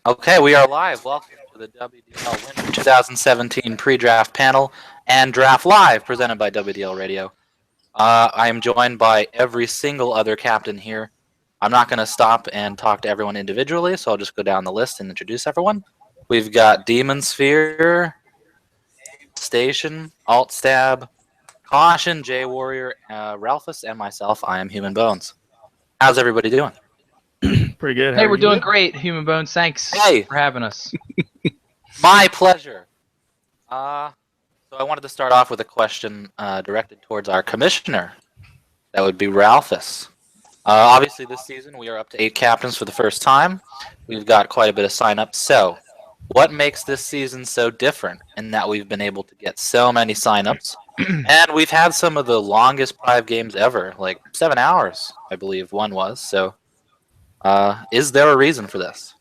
Okay, we are live. Welcome to the WDL Winter 2017 pre-draft panel and draft live presented by WDL Radio. I am joined by every single other captain here. I'm not going to stop and talk to everyone individually, so I'll just go down the list and introduce everyone. We've got Demon Sphere, Station, Alt Stab, Caution, J Warrior, Ralphus, and myself. I am Human Bones. How's everybody doing? Pretty good. Hey, we're doing great, Human Bones. Thanks for having us. My pleasure. So I wanted to start off with a question directed towards our commissioner. That would be Ralphus. Obviously, this season we are up to 8 captains for the first time. We've got quite a bit of sign-ups. So, what makes this season so different in that we've been able to get so many sign-ups? And we've had some of the longest Prive games ever, like 7 hours, I believe one was. So, is there a reason for this?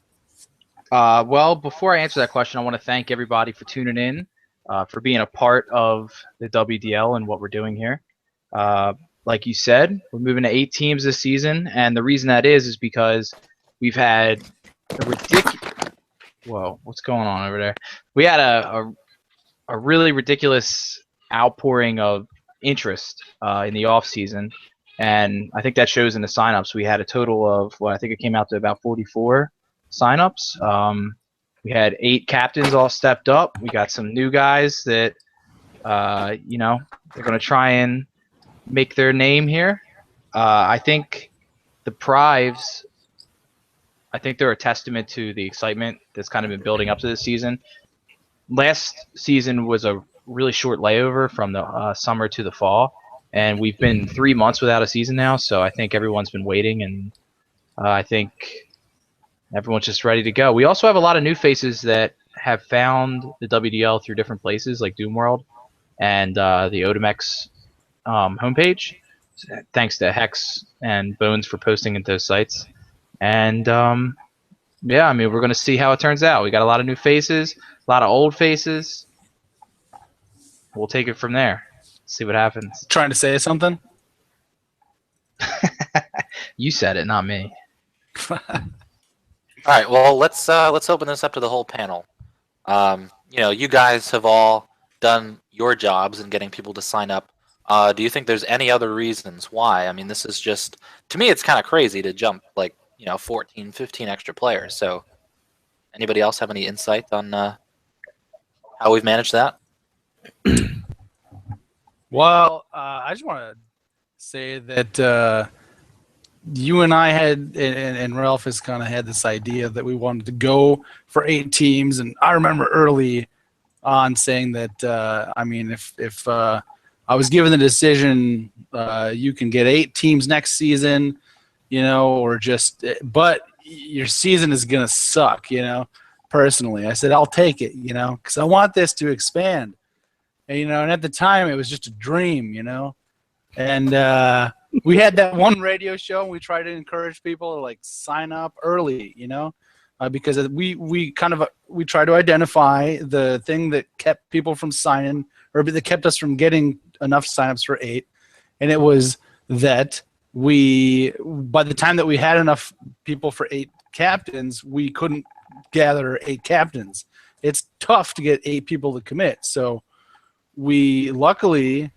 Well, before I answer that question, I want to thank everybody for tuning in, for being a part of the WDL and what we're doing here. Like you said, we're moving to 8 teams this season, and the reason that is because we've had a ridiculous. Whoa, what's going on over there? We had a really ridiculous outpouring of interest in the off season, and I think that shows in the signups. We had a total of I think it came out to about 44 signups. We had 8 captains all stepped up. We got some new guys that they're going to try and make their name here. I think the Prives, I think they're a testament to the excitement that's kind of been building up to this season. Last season was a really short layover from the summer to the fall, and we've been 3 months without a season now, so I think everyone's been waiting, and I think everyone's just ready to go. We also have a lot of new faces that have found the WDL through different places like Doom World and the Otimex homepage. Thanks to Hex and Bones for posting into those sites. And yeah, I mean, we're going to see how it turns out. We got a lot of new faces, a lot of old faces. We'll take it from there. See what happens. Trying to say something? You said it, not me. All right. Well, let's open this up to the whole panel. You guys have all done your jobs in getting people to sign up. Do you think there's any other reasons why? I mean, this is just, to me, it's kind of crazy to jump 14, 15 extra players. So, anybody else have any insight on how we've managed that? Well, I just want to say that you and I had, and Ralph has kind of had this idea that we wanted to go for 8 teams. And I remember early on saying that, I mean, if I was given the decision, you can get 8 teams next season, but your season is going to suck, personally. I said, I'll take it, because I want this to expand. And at the time, it was just a dream, And we had that one radio show, and we tried to encourage people to, sign up early, because we tried to identify the thing that kept people from signing, or that kept us from getting enough signups for 8, and it was that by the time that we had enough people for 8 captains, we couldn't gather 8 captains. It's tough to get 8 people to commit, so we luckily,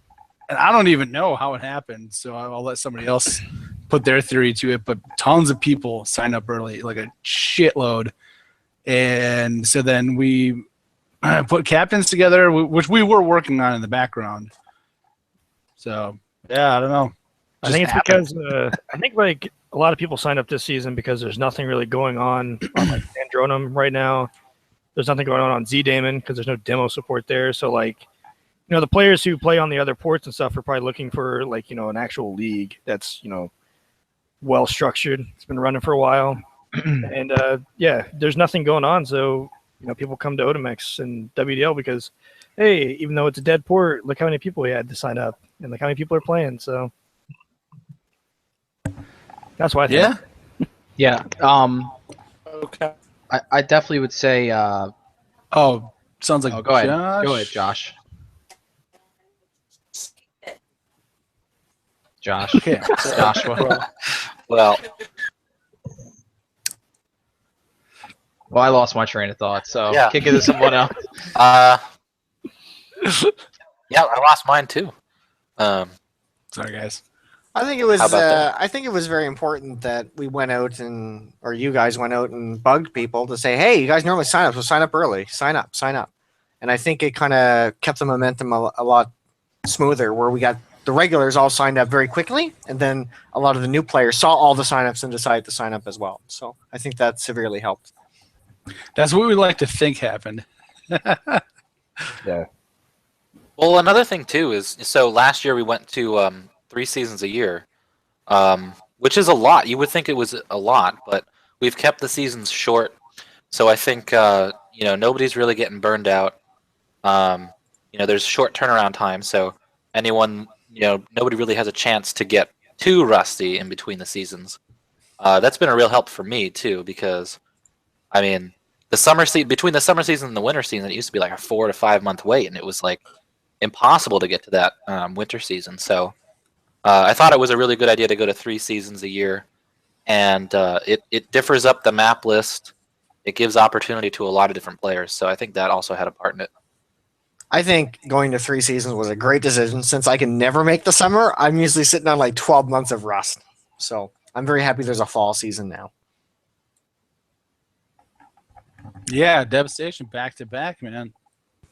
and I don't even know how it happened, so I'll let somebody else put their theory to it, but tons of people signed up early, like a shitload, and so then we put captains together, which we were working on in the background. So, yeah, I don't know. I think it's because I think a lot of people signed up this season because there's nothing really going on Andronum right now. There's nothing going on Z-Daemon because there's no demo support there. So the players who play on the other ports and stuff are probably looking for an actual league that's well structured. It's been running for a while, and there's nothing going on. So people come to Otimex and WDL because, hey, even though it's a dead port, look how many people we had to sign up, and look how many people are playing. So that's why I think. Yeah. Okay. I definitely would say. Sounds like. Go ahead. Go ahead, Josh. Josh. Okay. Joshua. Well, Well, I lost my train of thought, so Yeah. kick it to someone else. Yeah, I lost mine too. Sorry, guys. I think it was. How about that? I think it was very important that we went out or you guys went out and bugged people to say, "Hey, you guys normally sign up, so sign up early. Sign up, sign up." And I think it kind of kept the momentum a lot smoother, where we got the regulars all signed up very quickly, and then a lot of the new players saw all the signups and decided to sign up as well. So I think that severely helped. That's what we like to think happened. Yeah. Well, another thing too is so last year we went to 3 seasons a year, which is a lot. You would think it was a lot, but we've kept the seasons short. So I think nobody's really getting burned out. There's short turnaround time, so anyone nobody really has a chance to get too rusty in between the seasons. That's been a real help for me too, because I mean between the summer season and the winter season, it used to be like a 4 to 5 month wait, and it was like impossible to get to that winter season. So I thought it was a really good idea to go to 3 seasons a year, and it differs up the map list. It gives opportunity to a lot of different players. So I think that also had a part in it. I think going to 3 seasons was a great decision. Since I can never make the summer, I'm usually sitting on like 12 months of rust. So I'm very happy there's a fall season now. Yeah, devastation back to back, man.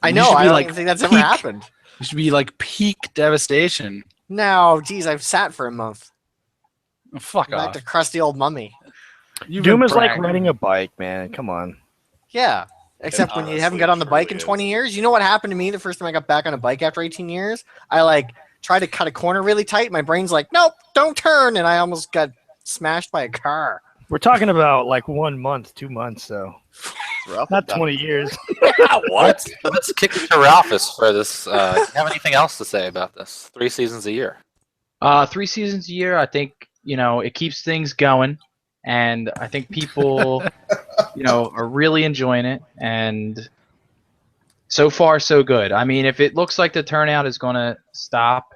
I You know. should be I don't like even think that's ever peak. happened. It should be like peak devastation. No, geez, I've sat for a month. Oh, fuck Back off. to crusty old mummy. You've Doom been is like bragging. riding a bike, man. Come on. Yeah. Except when you haven't honestly, got on the it bike in truly 20 years. You know what happened to me the first time I got back on a bike after 18 years? I tried to cut a corner really tight. My brain's like, nope, don't turn. And I almost got smashed by a car. We're talking about like 1 month, 2 months, though. It's rough. Not 20 years. Let's kick it to Ralphus for this. Do you have anything else to say about this? 3 seasons a year. 3 seasons a year, I think, it keeps things going, and I think people, are really enjoying it, and so far so good. I mean, if it looks like the turnout is going to stop,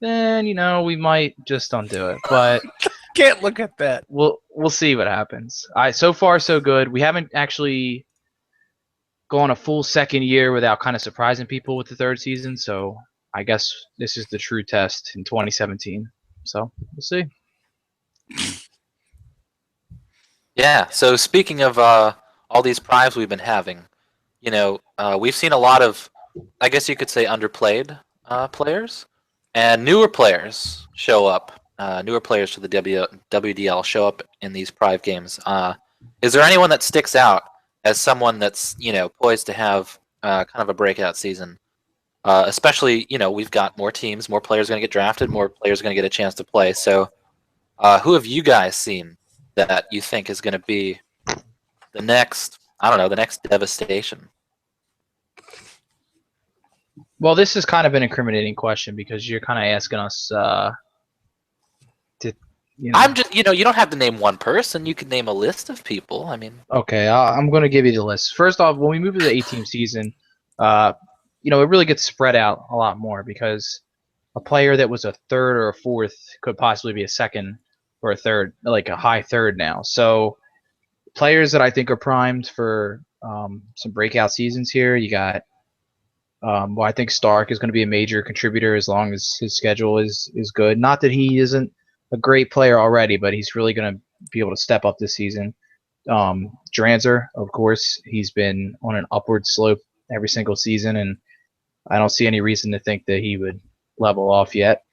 then, we might just undo it, but Can't look at that. we'll see what happens. So far so good. We haven't actually gone a full second year without kind of surprising people with the 3rd season, so I guess this is the true test in 2017. So we'll see. Yeah. So speaking of all these primes we've been having, we've seen a lot of, I guess you could say, underplayed players, and newer players show up. Newer players to the WDL show up in these Prive games. Is there anyone that sticks out as someone that's poised to have kind of a breakout season? Especially, we've got more teams, more players going to get drafted, more players going to get a chance to play. So, who have you guys seen that you think is going to be the next, the next devastation? Well, this is kind of an incriminating question because you're kind of asking us to, I'm just, you don't have to name one person. You can name a list of people. I mean, Okay, I'm going to give you the list. First off, when we move to the 8-team season, it really gets spread out a lot more because a player that was a 3rd or a 4th could possibly be a 2nd or a 3rd, like a high 3rd now. So players that I think are primed for some breakout seasons here, you got, I think Stark is going to be a major contributor as long as his schedule is good. Not that he isn't a great player already, but he's really going to be able to step up this season. Dranzer, of course, he's been on an upward slope every single season, and I don't see any reason to think that he would level off yet.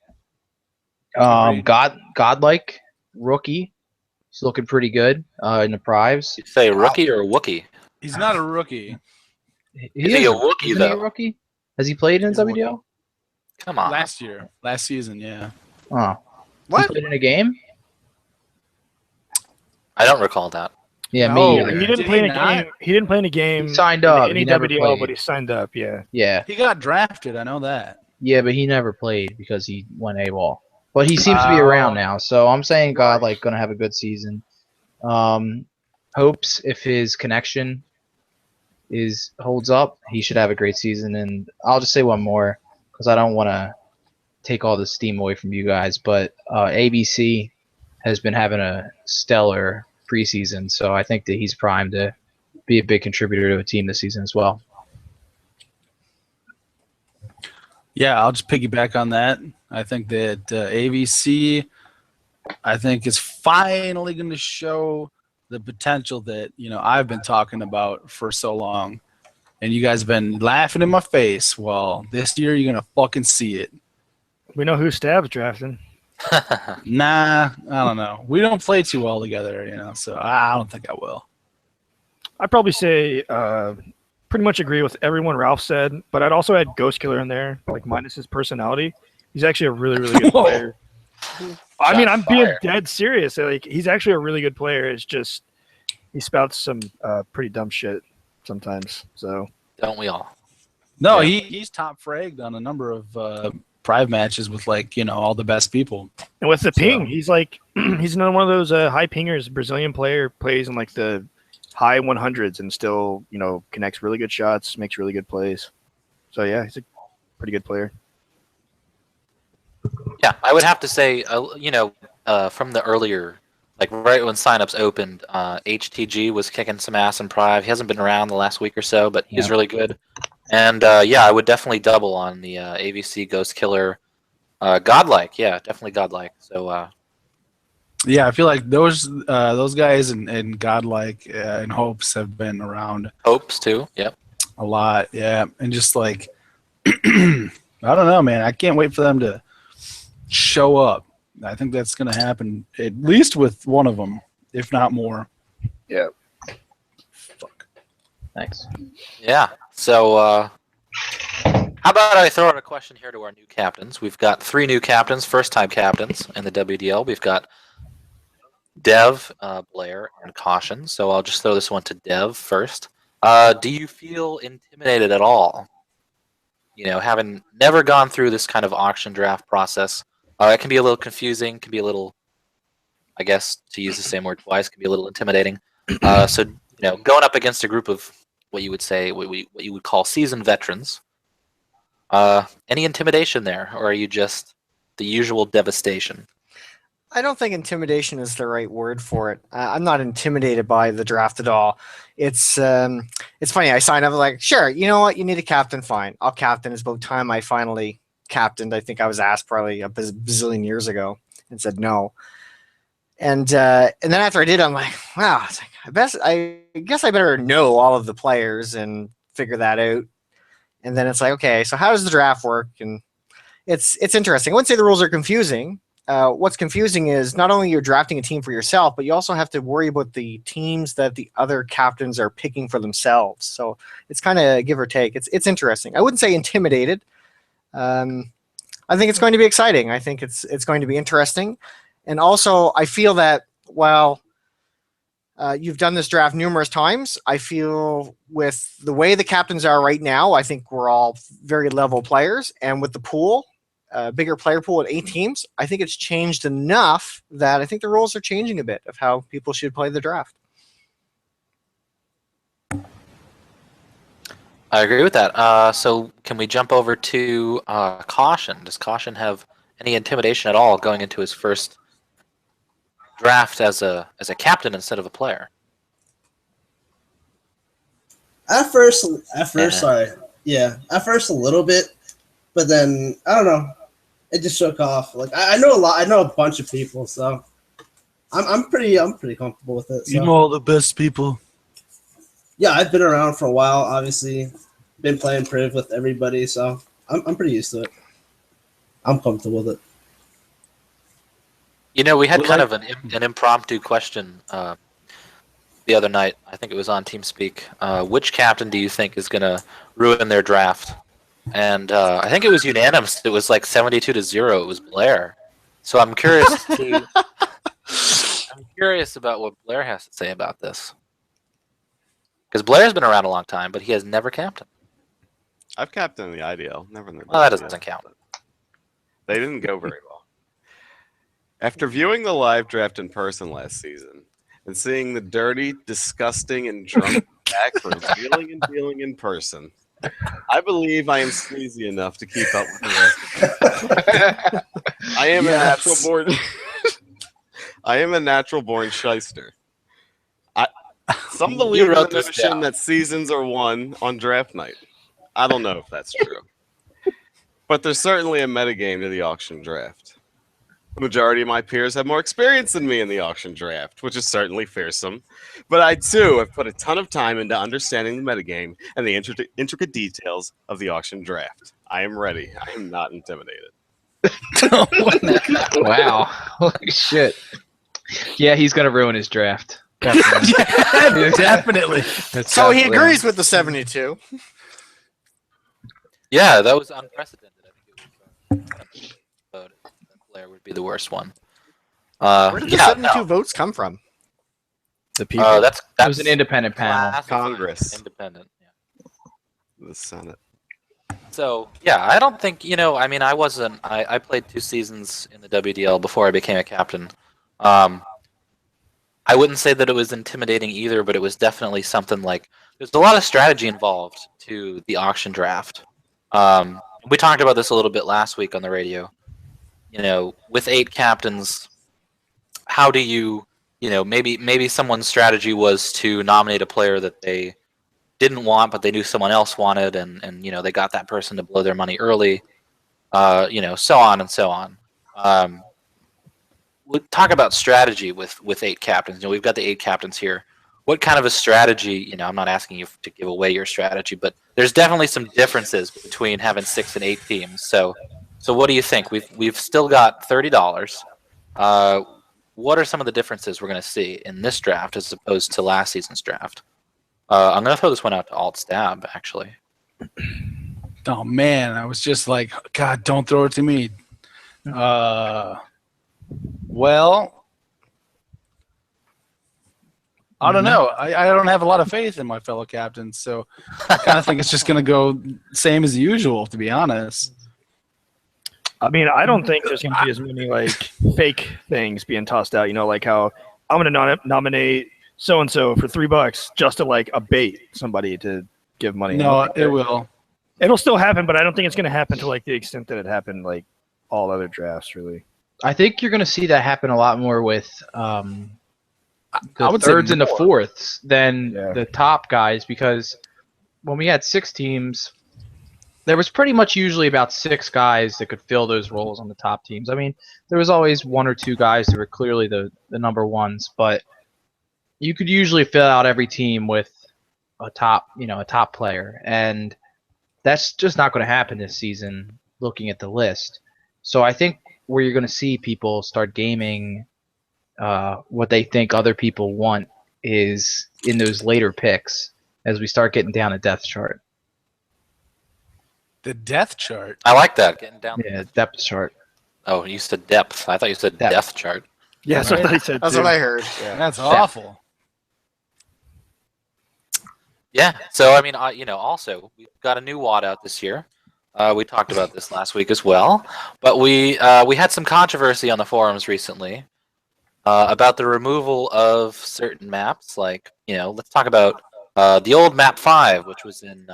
Godlike rookie, he's looking pretty good in the prives. you say rookie or Wookie? He's not a rookie. Is he a rookie, isn't he a though? rookie? Has he played in He's a WDL? Come on. Last season, yeah. Oh, What? he played in a game? I don't recall that. Yeah, No, me Oh, either. he didn't Did play in he a not? game. He didn't play in a game. He signed up. In He any never WDL, played. but he signed up. Yeah. Yeah, He got drafted. I know that. yeah, but he never played because he went AWOL. But he seems to be around now, so I'm saying Godlike gonna have a good season. Hopes if his connection holds up, he should have a great season. And I'll just say one more because I don't want to take all the steam away from you guys, but ABC has been having a stellar preseason, so I think that he's primed to be a big contributor to a team this season as well. Yeah, I'll just piggyback on that. I think that AVC, I think, is finally going to show the potential that I've been talking about for so long, and you guys have been laughing in my face. Well, this year you're gonna fucking see it. We know who Stab's drafting. Nah, I don't know. We don't play too well together, so I don't think I will. I'd probably say pretty much agree with everyone Ralph said, but I'd also add Ghost Killer in there, like minus his personality. He's actually a really, really good player. I mean, I'm being dead serious. Like, he's actually a really good player. It's just he spouts some pretty dumb shit sometimes. So Don't we all? No, Yeah. he's top fragged on a number of Prive matches with all the best people. and with the So- ping, he's like he's another one of those high pingers. Brazilian player, plays in like the high 100s and still connects really good shots, makes really good plays. So yeah, he's a pretty good player. Yeah, I would have to say, from the earlier, like right when signups opened, HTG was kicking some ass in Prive. He hasn't been around the last week or so, but he's really good. And I would definitely double on the AVC Ghost Killer. Godlike, yeah, definitely Godlike. So Yeah, I feel like those guys and Godlike and Hopes have been around Hopes too. Yep. a lot. Yeah, and just like I don't know, man. I can't wait for them to show up. I think that's going to happen at least with one of them, if not more. Yeah. Fuck. Thanks. Yeah. So how about I throw out a question here to our new captains? We've got 3 new captains, first-time captains in the WDL. We've got Dev, Blair, and Caution. So I'll just throw this one to Dev first. Do you feel intimidated at all? Having never gone through this kind of auction draft process, it can be a little confusing, can be a little, I guess, to use the same word twice, can be a little intimidating. So going up against a group of what you would call seasoned veterans, any intimidation there, or are you just the usual devastation? I don't think intimidation is the right word for it. I'm not intimidated by the draft at all. It's funny. I signed up like, sure, you know what? You need a captain. Fine, I'll captain. It's about time I finally captained. I think I was asked probably a bazillion years ago and said no. And then after I did, I'm like, wow. It's like, I guess I better know all of the players and figure that out. And then it's like, okay, so how does the draft work? And it's interesting. I wouldn't say the rules are confusing. What's confusing is not only you're drafting a team for yourself, but you also have to worry about the teams that the other captains are picking for themselves. So it's kind of give or take. It's interesting. I wouldn't say intimidated. I think it's going to be exciting. I think it's going to be interesting. And also, I feel that while you've done this draft numerous times, I feel with the way the captains are right now, I think we're all very level players. And with the pool, bigger player pool at 8 teams, I think it's changed enough that I think the rules are changing a bit of how people should play the draft. I agree with that. So can we jump over to Caution? Does Caution have any intimidation at all going into his first draft as a captain instead of a player? At first, Yeah. At first a little bit, but then I don't know. It just shook off. Like I know a lot. I know a bunch of people, so I'm pretty comfortable with it. So. You know all the best people. Yeah, I've been around for a while. Obviously, been playing Priv with everybody, so I'm pretty used to it. I'm comfortable with it. We had kind of an impromptu question the other night. I think it was on TeamSpeak. Which captain do you think is going to ruin their draft? And I think it was unanimous. It was like 72-0. It was Blair. So I'm curious I'm curious about what Blair has to say about this. Because Blair's been around a long time, but he has never captained. I've captained the IDL, never in the Well, that doesn't count. They didn't go very well. After viewing the live draft in person last season and seeing the dirty, disgusting, and drunk backwards wheeling and dealing in person, I believe I am sleazy enough to keep up with the rest of them. I am a natural born shyster. Some believe in wrote the this notion down. that seasons are won on draft night. I don't know if that's true. But there's certainly a metagame to the auction draft. The majority of my peers have more experience than me in the auction draft, which is certainly fearsome. But I, too, have put a ton of time into understanding the metagame and the intricate details of the auction draft. I am ready. I am not intimidated. Wow. Holy shit. Yeah, he's gonna ruin his draft. Definitely. Yeah, definitely. That's So he definitely- agrees with the 72. Yeah, that was unprecedented. I think it was vote. Blair would be the worst one. Where did the yeah, 72 no. votes come from? The people. That's It was an independent panel. classified Congress. Independent. Yeah. The Senate. So yeah, I don't think I mean, I played 2 seasons in the WDL before I became a captain. I wouldn't say that it was intimidating either, but it was definitely something like there's a lot of strategy involved to the auction draft. We talked about this a little bit last week on the radio. With 8 captains, how do maybe someone's strategy was to nominate a player that they didn't want, but they knew someone else wanted, and they got that person to blow their money early, so on and so on. We'll talk about strategy with 8 captains. We've got the 8 captains here. What kind of a strategy? I'm not asking you to give away your strategy, but there's definitely some differences between having 6 and 8 teams. So what do you think? We've still got $30. What are some of the differences we're going to see in this draft as opposed to last season's draft? I'm going to throw this one out to Alt Stab, actually. Oh man, I was just like, God, don't throw it to me. Well, I don't know. I don't have a lot of faith in my fellow captains, so I kind of think it's just going to go same as usual, to be honest. I mean, I don't think there's going to be as many like fake things being tossed out. Like how I'm going to nominate so and so for $3 just to like abate somebody to give money. No, it will. It'll still happen, but I don't think it's going to happen to like the extent that it happened like all other drafts, really. I think you're going to see that happen a lot more with I the would say thirds and the more. fourths than Yeah. the top guys, because when we had 6 teams, there was pretty much usually about 6 guys that could fill those roles on the top teams. I mean, there was always 1 or 2 guys that were clearly the number ones, but you could usually fill out every team with a top player, and that's just not going to happen this season looking at the list. So I think where you're going to see people start gaming what they think other people want is in those later picks as we start getting down a depth chart. The death chart. I like that. Getting down. Yeah, depth chart. Oh, you said depth. I thought you said Depth. death chart. Yeah, that's what I said. That's too. what I heard. Yeah. That's awful. Yeah. So I mean, also we've got a new WAD out this year. We talked about this last week as well, but we had some controversy on the forums recently about the removal of certain maps. Like let's talk about the old map 5, which was in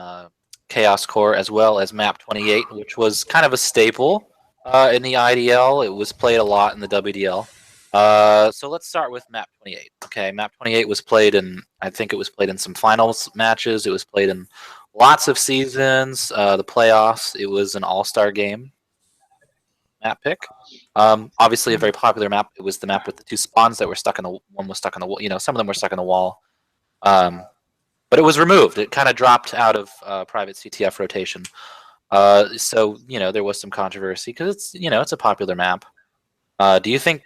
Chaos Core, as well as map 28, which was kind of a staple in the IDL. It was played a lot in the WDL. So let's start with map 28. Okay, map 28 was played I think it was played in some finals matches. It was played in lots of seasons, the playoffs. It was an all-star game map pick. Obviously a very popular map. It was the map with the 2 spawns that were stuck in the one was stuck in the wall. Some of them were stuck in the wall. But it was removed. It kind of dropped out of private CTF rotation. So there was some controversy because it's a popular map. Do you think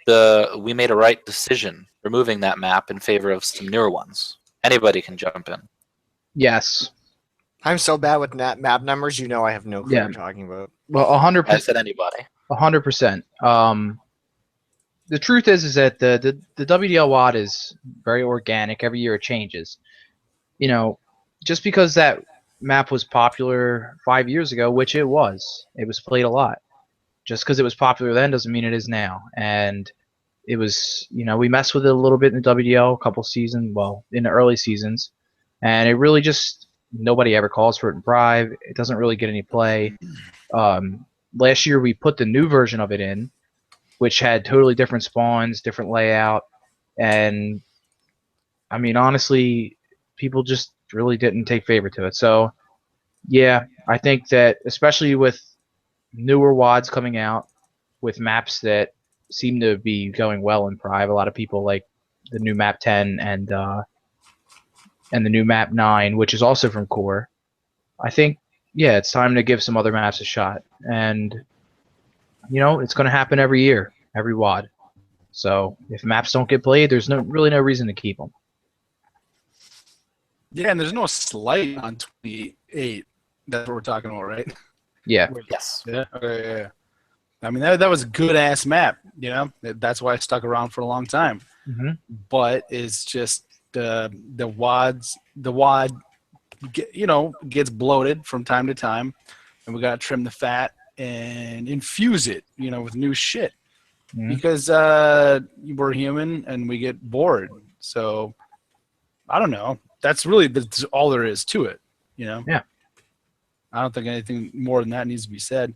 we made a right decision removing that map in favor of some newer ones? Anybody can jump in. Yes. I'm so bad with map numbers. I have no clue Yeah. what you're talking about. Well, 100%. I said anybody. 100%. The truth is that the WDL WAD is very organic. Every year it changes. Just because that map was popular 5 years ago, which it was played a lot. Just because it was popular then doesn't mean it is now. And it was, we messed with it a little bit in the WDL a couple seasons, in the early seasons, and it really just nobody ever calls for it in Brive. It doesn't really get any play. Last year we put the new version of it in, which had totally different spawns, different layout, and I mean, honestly, people just really didn't take favor to it. So, yeah, I think that especially with newer WADs coming out, with maps that seem to be going well in Prive, a lot of people like the new map 10 and the new map 9, which is also from Core. I think, yeah, it's time to give some other maps a shot. And, it's going to happen every year, every WAD. So if maps don't get played, there's really no reason to keep them. Yeah, and there's no slight on 28. That's what we're talking about, right? Yeah. Yes. Yeah. Okay, yeah. I mean, that was a good ass map. That's why I stuck around for a long time. Mm-hmm. But it's just the WAD gets bloated from time to time, and we gotta trim the fat and infuse it, with new shit. Mhm. Because we're human and we get bored. So I don't know. That's all there is to it. Yeah. I don't think anything more than that needs to be said.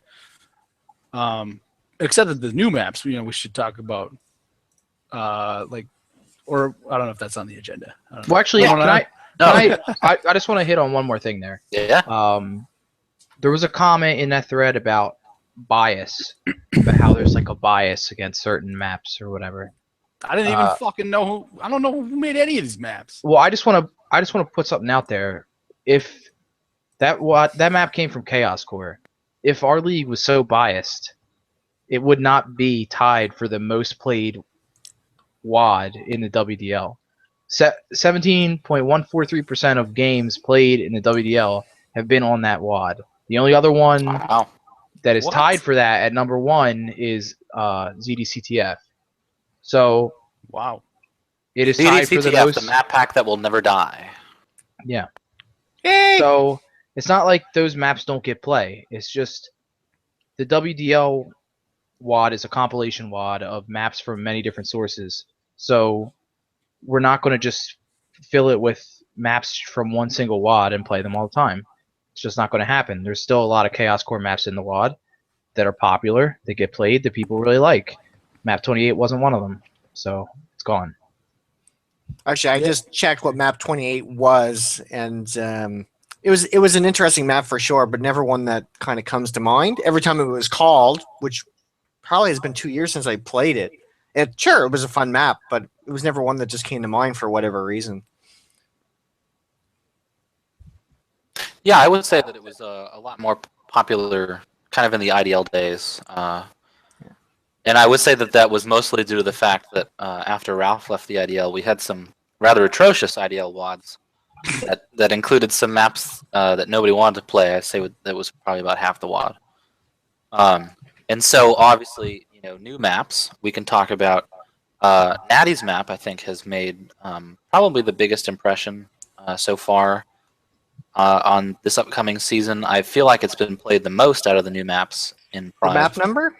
Except that the new maps, we should talk about, or I don't know if that's on the agenda. I don't know. Well, actually, Yeah. I just want to hit on one more thing there. Yeah. There was a comment in that thread about bias, about how there's like a bias against certain maps or whatever. I didn't even fucking know I don't know who made any of these maps. Well, I just want to put something out there. If that map came from Chaos Core, if our league was so biased, it would not be tied for the most played WAD in the WDL. 17.143% of games played in the WDL have been on that WAD. The only other one Wow. that is What? tied for that at number 1 is ZDCTF. So Wow. it is tied for the CTF, most. the map pack that will never die. Yeah. Yay! So it's not like those maps don't get play. It's just the WDL WAD is a compilation WAD of maps from many different sources. So we're not going to just fill it with maps from one single WAD and play them all the time. It's just not going to happen. There's still a lot of Chaos Core maps in the WAD that are popular, that get played, that people really like. Map 28 wasn't one of them, so it's gone. Actually, I just checked what map 28 was, and it was an interesting map for sure, but never one that kind of comes to mind. Every time it was called, which probably has been 2 years since I played it, it was a fun map, but it was never one that just came to mind for whatever reason. Yeah, I would say that it was a lot more popular kind of in the IDL days. And I would say that was mostly due to the fact that after Ralph left the IDL, we had some rather atrocious IDL WADs that included some maps that nobody wanted to play. I'd say that was probably about half the WAD. And so, obviously, new maps, we can talk about. Natty's map, I think, has made probably the biggest impression so far on this upcoming season. I feel like it's been played the most out of the new maps in The Prime. map number?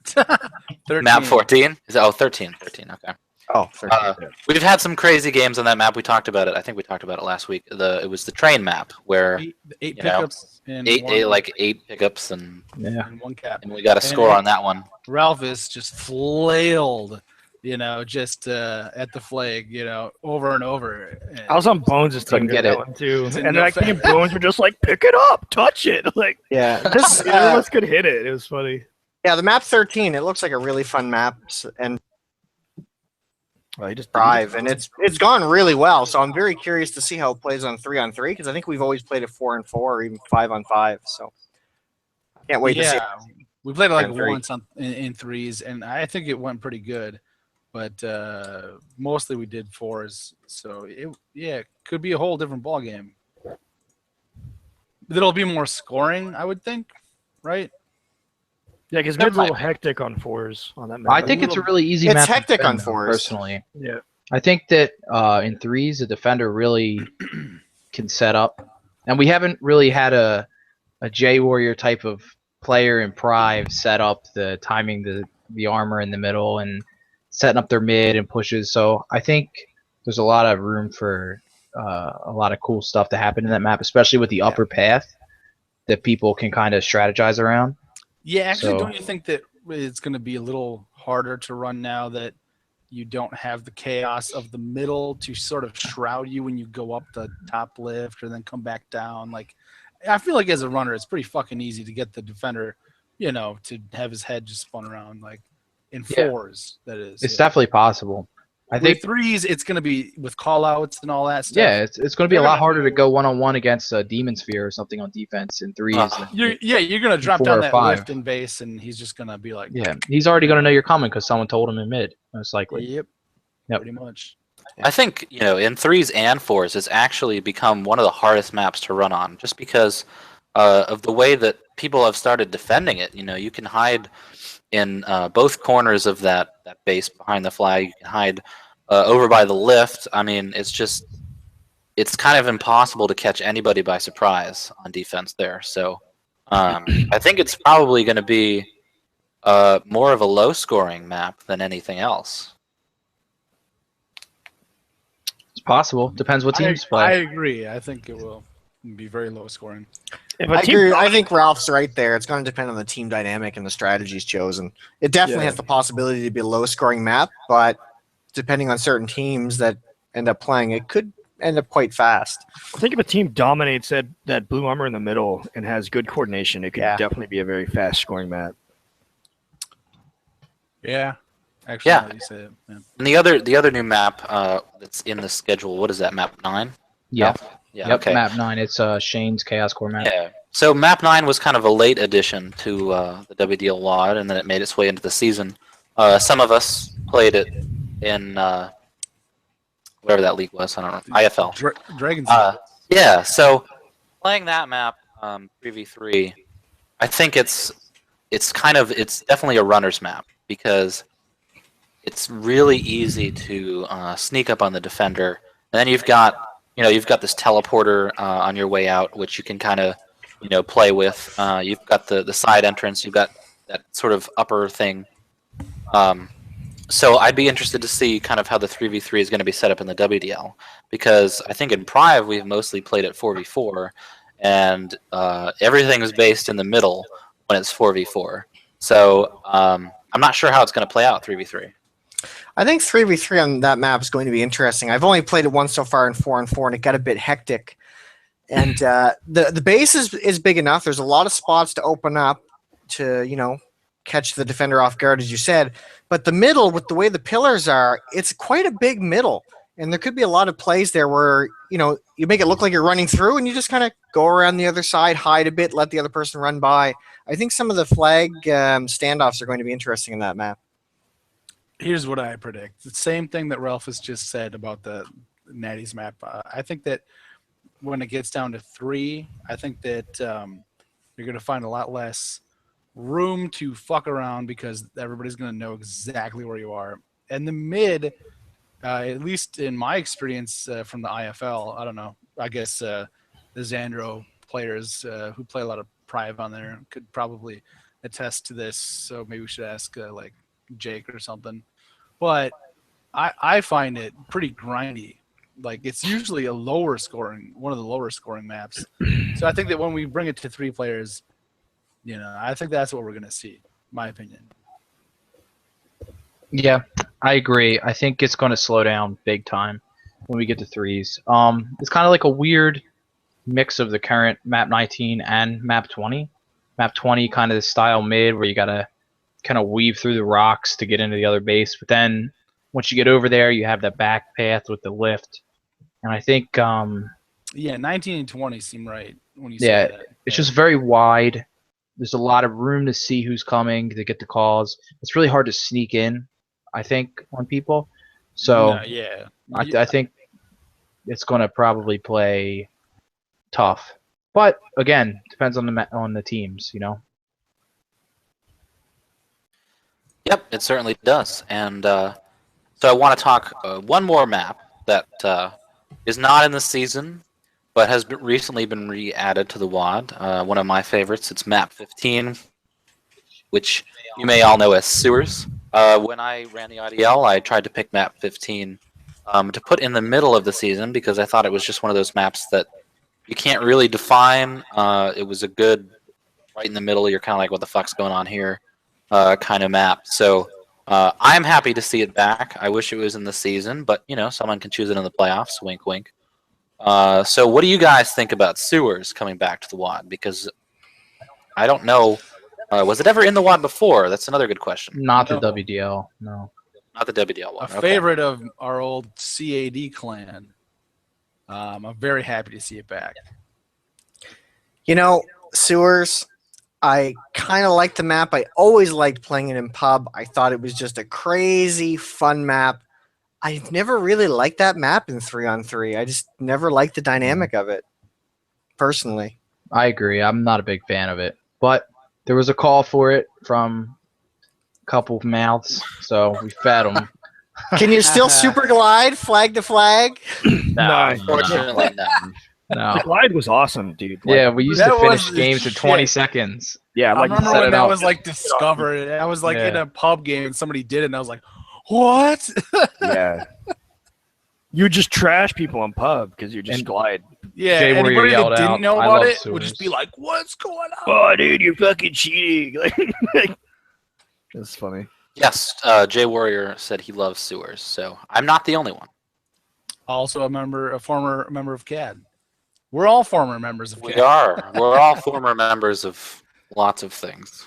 13. Map 14? Is it? Oh, 13. 13, okay. Oh, 13. We've had some crazy games on that map. We talked about it. I think we talked about it last week. It was the train map where Eight you know, pickups and eight pickups and and one cap. we got a score on that one. Ralph is just flailed, just at the flag, over and over. I was on Bones' Couldn't team get that it. one too, It's a and no like me fa- and Bones were just like, pick it up, touch it, like Yeah, this none of us could hit it. It was funny. the map 13. It looks like a really fun map, and Well, he just Drive, and it's gone really well. So I'm very curious to see how it plays on 3-on-3 because I think we've always played it 4-on-4 or even 5-on-5. So I can't wait to see. We played it like And three. once in threes, and I think it went pretty good. But mostly we did fours, so it could be a whole different ball game. There'll be more scoring, I would think, right? Yeah, because There mid's a little might hectic on fours on that map. I think it's a really easy It's map to hectic defend, on though, fours. personally. Yeah. I think that in threes, the defender really can set up. And we haven't really had a J Warrior type of player in Prive set up the timing the armor in the middle and setting up their mid and pushes. So I think there's a lot of room for a lot of cool stuff to happen in that map, especially with the upper path that people can kind of strategize around. Yeah, actually, So- don't you think that it's going to be a little harder to run now that You don't have the chaos of the middle to sort of shroud you when you go up the top lift or then come back down. Like, I feel like as a runner, it's pretty fucking easy to get the defender, to have his head just spun around, like in Yeah. fours. That is, It's definitely possible. I with think threes, it's going to be with call outs and all that stuff. yeah, it's going to be a They're lot gonna- harder to go 1-on-1 against a Demon Sphere or something on defense in threes. You're going to drop 4 down or that 5. lift in base, and he's just going to be like, Yeah, he's already going to know you're coming because someone told him in mid, most likely. yep, Yep. pretty much. I think, in threes and fours, it's actually become one of the hardest maps to run on, just because of the way that people have started defending it. You can hide in both corners of that base behind the flag. You can hide over by the lift. I mean, it's kind of impossible to catch anybody by surprise on defense there. So I think it's probably going to be more of a low-scoring map than anything else. It's possible. Depends what teams I play. agree. I think it will be very low scoring. If a I team agree. I think Ralph's right there. It's going to depend on the team dynamic and the strategies chosen. It definitely Yeah. has the possibility to be a low-scoring map, but depending on certain teams that end up playing, it could end up quite fast. I think if a team dominates that blue armor in the middle and has good coordination, it could Yeah. definitely be a very fast scoring map. Yeah, actually, Yeah. now that you say it, yeah. And the other new map that's in the schedule, what is that, map 9? Yeah. Yeah, Yep. okay. Map 9. It's Shane's Chaos Core map. Yeah. So map 9 was kind of a late addition to the WDL WAD, and then it made its way into the season. Some of us played it in whatever that league was. I don't know. IFL. Dragon's Yeah. So playing that map 3v3, I think it's definitely a runner's map because it's really easy to sneak up on the defender, and then you've got this teleporter on your way out, which you can kind of play with. You've got the side entrance. You've got that sort of upper thing. So I'd be interested to see kind of how the 3v3 is going to be set up in the WDL, because I think in Prive we've mostly played at 4v4, and everything is based in the middle when it's 4v4. So I'm not sure how it's going to play out 3v3. I think 3v3 on that map is going to be interesting. I've only played it once so far in 4-on-4, and it got a bit hectic. And the base is big enough. There's a lot of spots to open up to, catch the defender off guard, as you said. But the middle, with the way the pillars are, it's quite a big middle. And there could be a lot of plays there where, you make it look like you're running through and you just kind of go around the other side, hide a bit, let the other person run by. I think some of the flag standoffs are going to be interesting in that map. Here's what I predict. The same thing that Ralph has just said about the Natty's map. I think that when it gets down to 3, I think that you're going to find a lot less room to fuck around because everybody's going to know exactly where you are. And the mid, at least in my experience from the IFL, I don't know. I guess the Xandro players who play a lot of Prive on there could probably attest to this. So maybe we should ask like Jake or something. But I find it pretty grindy. Like, it's usually one of the lower scoring maps. So I think that when we bring it to 3 players, I think that's what we're going to see, my opinion. Yeah, I agree. I think it's going to slow down big time when we get to 3s. It's kind of like a weird mix of the current map 19 and map 20. Map 20 kind of the style mid where you got to kind of weave through the rocks to get into the other base. But then once you get over there, you have that back path with the lift. And I think, yeah, 19 and 20 seem right when you yeah, say that. it's just very wide. There's a lot of room to see who's coming, to get the calls. It's really hard to sneak in, I think, on people. So No, yeah. I think it's going to probably play tough. But again, depends on the teams, Yep, it certainly does. And so I want to talk one more map that is not in the season, but has recently been re-added to the WAD. One of my favorites. It's map 15, which you may all know as Sewers. When I ran the IDL, I tried to pick map 15 to put in the middle of the season because I thought it was just one of those maps that you can't really define. It was a good right in the middle. You're kind of like, what the fuck's going on here kind of map. So I'm happy to see it back. I wish it was in the season, but someone can choose it in the playoffs. Wink, wink. So what do you guys think about sewers coming back to the WAD? Because I don't know. Was it ever in the WAD before? That's another good question. Not No. the WDL. No. Not the WDL A one. Okay. favorite of our old CAD clan. I'm very happy to see it back. Sewers, I kind of liked the map. I always liked playing it in pub. I thought it was just a crazy fun map. I never really liked that map in 3-on-3. I just never liked the dynamic of it, personally. I agree. I'm not a big fan of it, but there was a call for it from a couple of mouths, so we fed them. Can you still super glide flag to flag? No, Unfortunately, no. No. the glide was awesome, dude. Like, Yeah, we used That to finish was games in shit. 20 seconds. yeah. I Like remember set when it that up. was like discovered. I was like in Yeah. a pub game and somebody did it, and I was like, "What?" yeah. You just trash people on pub because you just And- glide. Yeah, Jay Warrior anybody that yelled didn't out, know "I about love it would just be sewers." like, "What's going on?" Oh, dude, you're fucking cheating. Like, that's funny. Yes, Jay Warrior said he loves sewers, so I'm not the only one. Also, a former member of CAD. We're all former members of We CAD. are. We're all former members of lots of things.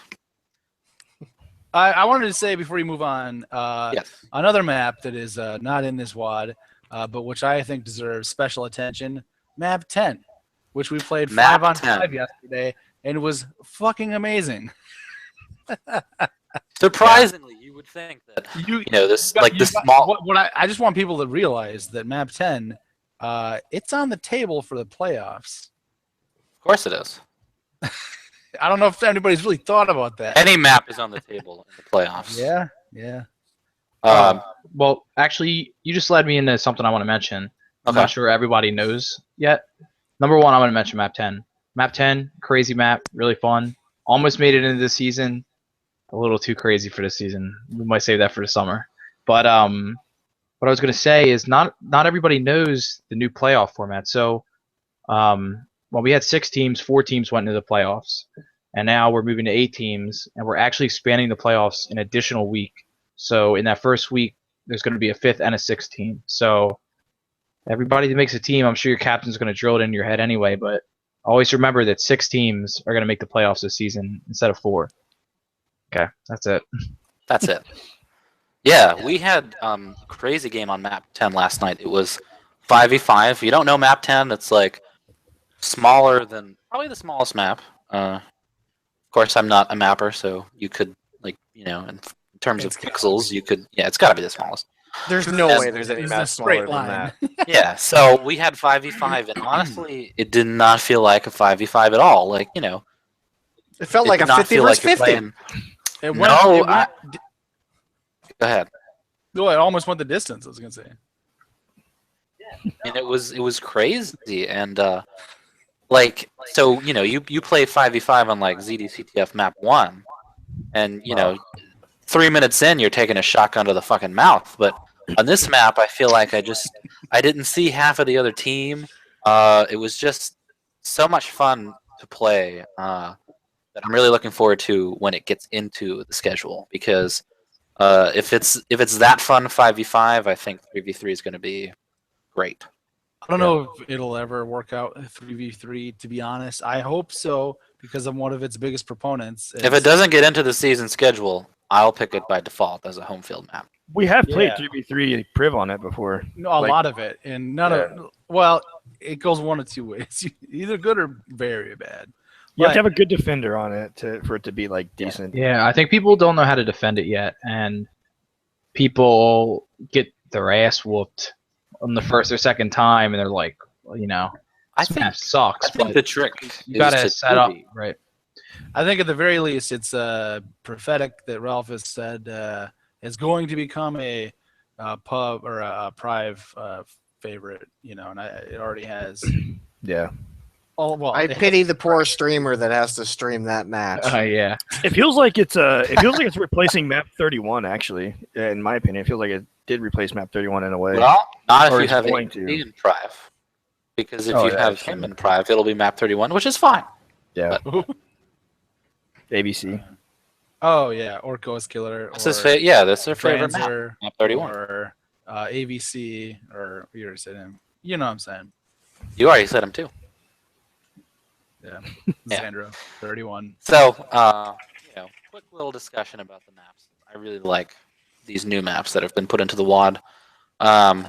I wanted to say before you move on, Yes. another map that is not in this WAD, but which I think deserves special attention, map 10, which we played Map 5-on-5 10. yesterday, and it was fucking amazing. Surprisingly, you would think that this But like the small. I just want people to realize that map 10, it's on the table for the playoffs. Of course, it is. I don't know if anybody's really thought about that. Any map is on the table in the playoffs. Yeah. Well, actually, you just led me into something I want to mention. I'm Okay. not sure everybody knows yet. Number one, I want to mention map 10. Map 10, crazy map, really fun. Almost made it into the season. A little too crazy for this season. We might save that for the summer. But what I was going to say is not everybody knows the new playoff format. So, well, we had 6 teams, 4 teams went into the playoffs, and now we're moving to 8 teams, and we're actually expanding the playoffs an additional week. So in that first week, there's going to be a 5th and a 6th team. So everybody that makes a team, I'm sure your captain's going to drill it in your head anyway, but always remember that 6 teams are going to make the playoffs this season instead of 4. Okay, that's it. That's it. Yeah, we had a crazy game on map 10 last night. It was 5v5. If you don't know map 10, it's like smaller than probably the smallest map. Of course, I'm not a mapper, so you could in terms of pixels, you could. Yeah, it's got to be the smallest. There's no Yes. way there's any It's map a straight smaller than line. that. Yeah, so we had 5v5, and honestly, it did not feel like a 5v5 at all. Like It felt like did a not 50 feel versus like you're 50. playing. It No, went, Go ahead. it almost went the distance, I was going to say. And it was crazy, and so you play 5v5 on like ZDCTF map 1, and 3 minutes in you're taking a shotgun to the fucking mouth. But on this map, I feel like I didn't see half of the other team. It was just so much fun to play that I'm really looking forward to when it gets into the schedule, because if it's that fun 5v5, I think 3v3 is going to be great. I don't know if it'll ever work out 3v3, to be honest. I hope so, because I'm one of its biggest proponents. If it doesn't get into the season schedule, I'll pick it by default as a home field map. We have played Yeah. 3v3 Priv on it before. No, a like- lot of it, and none of well, it goes one of two ways: either good or very bad. You have But- to have a good defender on it for it to be like decent. Yeah, I think people don't know how to defend it yet, and people get their ass whooped on the first or second time, and they're like, I this think map sucks. I think but the trick you is gotta to set up maybe- right. I think at the very least, it's prophetic that Ralph has said is going to become a pub or a Prive favorite. And it already has. Yeah. Oh well, I pity the poor streamer that has to stream that match. Yeah. It feels like it's replacing map 31 actually. In my opinion, it feels like it did replace map 31 in a way. Well, not if Or you it's have going AD to. in Prive, because if Oh, you yeah, have that's him true. in Prive, it'll be map 31, which is fine. Yeah. ABC. Oh yeah, or Ghost Killer. That's or his favorite. Yeah, that's their favorite map. Franzer, Map 31. or AVC, or you already said him. You know what I'm saying? You already said him too. Yeah, Yeah. Xandro, 31. So, quick little discussion about the maps. I really like these new maps that have been put into the WAD. And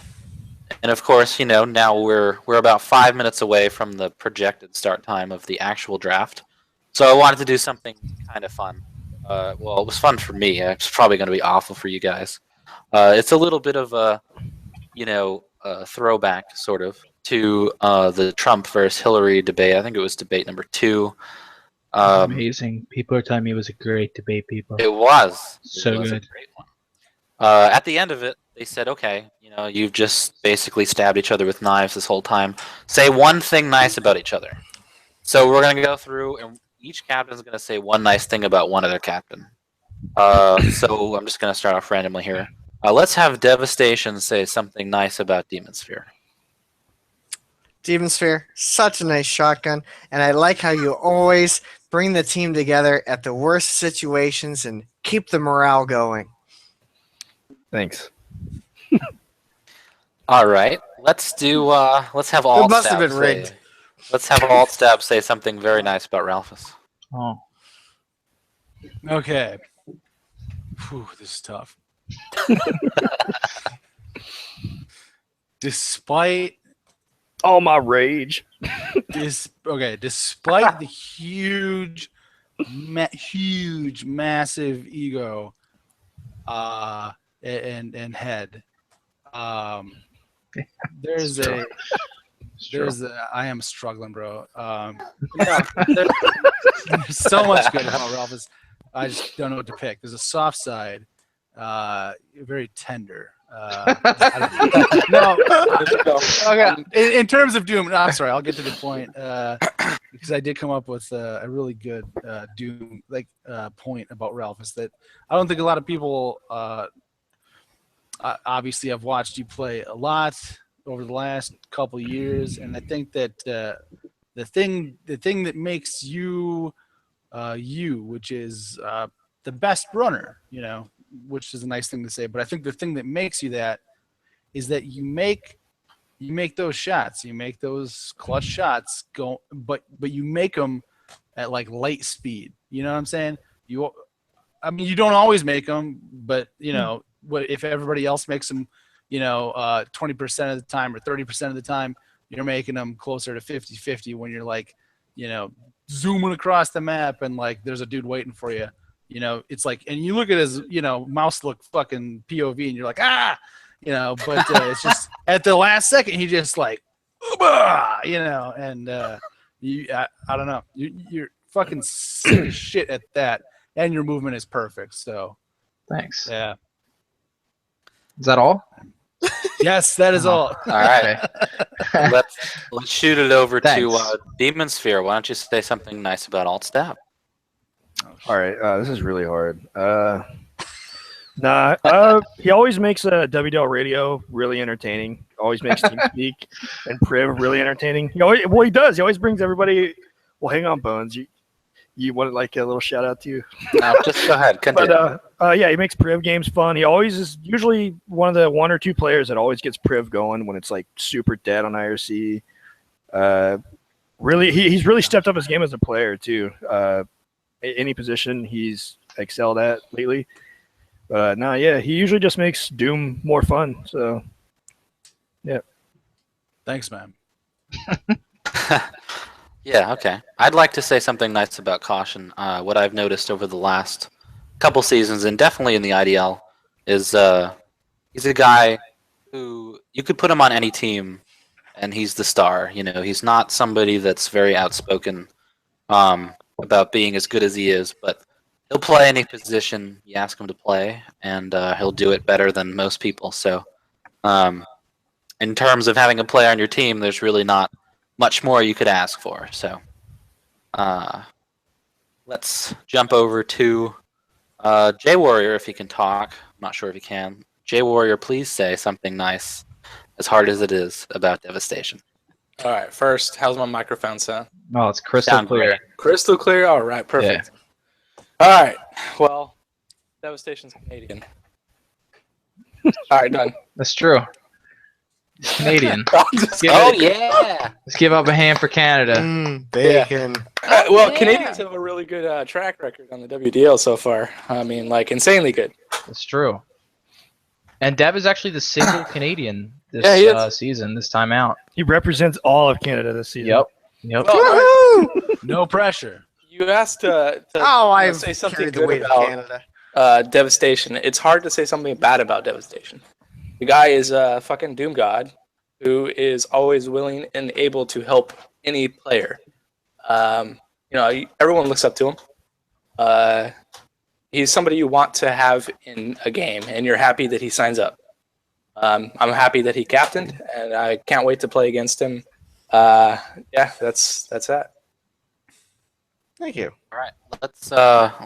of course, now we're about 5 minutes away from the projected start time of the actual draft. So I wanted to do something kind of fun. Well, it was fun for me. It's probably going to be awful for you guys. It's a little bit of a, a throwback sort of to the Trump versus Hillary debate. I think it was debate number 2. Amazing. People are telling me it was a great debate, people. It was. So It was good. a great one. At the end of it, they said, okay, you've just basically stabbed each other with knives this whole time. Say one thing nice about each other. So we're going to go through, and each captain is going to say one nice thing about one other captain. So I'm just going to start off randomly here. Let's have Devastation say something nice about Demon Sphere. Demon Sphere, such a nice shotgun, and I like how you always bring the team together at the worst situations and keep the morale going. Thanks. All right, let's have all. It must have been rigged. Let's have Alt Stab say something very nice about Ralphus. Oh. Okay. Whew, this is tough. Despite All my rage. despite the huge, massive ego, and head, there's a. I am struggling, bro. There's so much good about Ralphus. I just don't know what to pick. There's a soft side, very tender. No, okay. In terms of Doom, no, I'm sorry. I'll get to the point because I did come up with a really good Doom point about Ralphus that I don't think a lot of people. Obviously, I've watched you play a lot over the last couple of years, and I think that the thing that makes you you, which is the best runner, which is a nice thing to say, but I think the thing that makes you that is that you make those shots, you make those clutch shots but you make them at like light speed. You know what I'm saying? You don't always make them, but what if everybody else makes them 20% of the time or 30% of the time, you're making them closer to 50-50 when you're like, zooming across the map and like there's a dude waiting for you. It's like, and you look at his, mouse look fucking POV and you're like, but it's just at the last second, he just like, and I don't know, you're fucking sick as shit at that. And your movement is perfect. So Thanks. yeah. Is that all? Yes, that is all. All right. let's shoot it over Thanks. to Demon Sphere. Why don't you say something nice about Alt Stab? All right, this is really hard. He always makes a WDL radio really entertaining. Always makes TeamSpeak and Priv really entertaining. He does. He always brings everybody. Well, hang on, Bones. You want like a little shout out to you? No, just go ahead. Continue. But he makes Priv games fun. He always is usually one of the 1 or 2 players that always gets Priv going when it's like super dead on IRC. Really, he's really stepped up his game as a player too. Any position he's excelled at lately. He usually just makes Doom more fun. So, yeah. Thanks, man. Yeah, okay. I'd like to say something nice about Caution. What I've noticed over the last couple seasons, and definitely in the IDL, is he's a guy who you could put him on any team, and he's the star. He's not somebody that's very outspoken about being as good as he is, but he'll play any position you ask him to play, and he'll do it better than most people. So, in terms of having a player on your team, there's really not much more you could ask for. So let's jump over to J Warrior if he can talk. I'm not sure if he can. J Warrior, please say something nice, as hard as it is, about Devastation. All right, first, how's my microphone sound? Oh, it's crystal Sound clear. great. Crystal clear? All right, perfect. All right. Well, Devastation's Canadian. All right, done. That's true. He's Canadian. Just- Oh yeah. Let's give up a hand for Canada. Bacon. well, yeah. Canadians have a really good track record on the WDL so far. I mean, like insanely good. That's true. And Dev is actually the single Canadian this Yeah, he is. season, this time out. He represents all of Canada this season. Yep. Well, No pressure. you asked to I've say something carried the good weight of about Canada. Devastation. It's hard to say something bad about Devastation. The guy is a fucking doom god who is always willing and able to help any player. Everyone looks up to him. He's somebody you want to have in a game, and you're happy that he signs up. I'm happy that he captained, and I can't wait to play against him. That's that. Thank you. All right.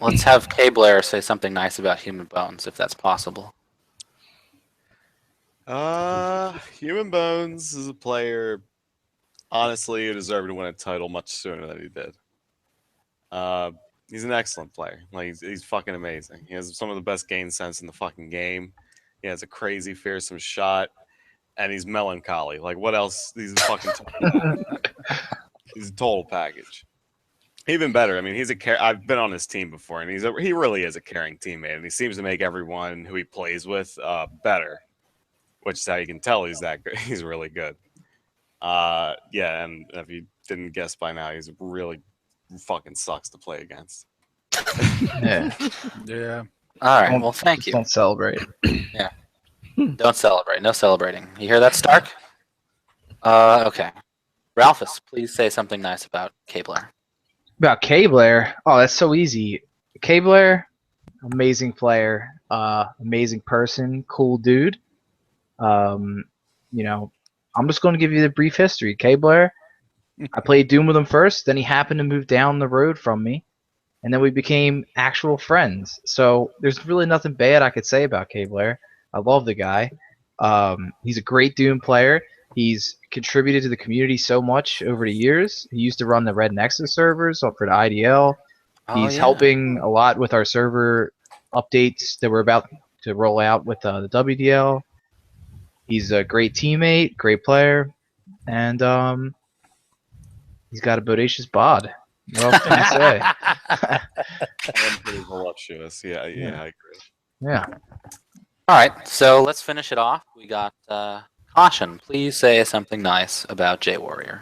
Let's have K Blair say something nice about Human Bones, if that's possible. Human Bones is a player, honestly, who deserved to win a title much sooner than he did. He's an excellent player. Like he's fucking amazing. He has some of the best game sense in the fucking game. He has a crazy, fearsome shot, and he's melancholy. Like what else? He's a fucking. He's a total package. Even better. I mean, I've been on his team before, and he really is a caring teammate, and he seems to make everyone who he plays with better. Which is how you can tell he's that good. He's really good. And if you didn't guess by now, he's really fucking sucks to play against. Yeah. Yeah. All right. Well, thank you. Don't celebrate. Don't celebrate. No celebrating. You hear that, Stark? Okay. Ralphus, please say something nice about K Blair. About K Blair. Oh, that's so easy. K Blair, amazing player, amazing person, cool dude. I'm just going to give you the brief history. K Blair, I played Doom with him first, then he happened to move down the road from me, and then we became actual friends. So there's really nothing bad I could say about K Blair. I love the guy. He's a great Doom player. He's contributed to the community so much over the years. He used to run the Red Nexus servers for the IDL. He's helping a lot with our server updates that we're about to roll out with the WDL. He's a great teammate, great player, and he's got a bodacious bod. What else can I say? I'm pretty voluptuous. Yeah, I agree. Yeah. All right. So let's finish it off. We got Caution. Please say something nice about J Warrior.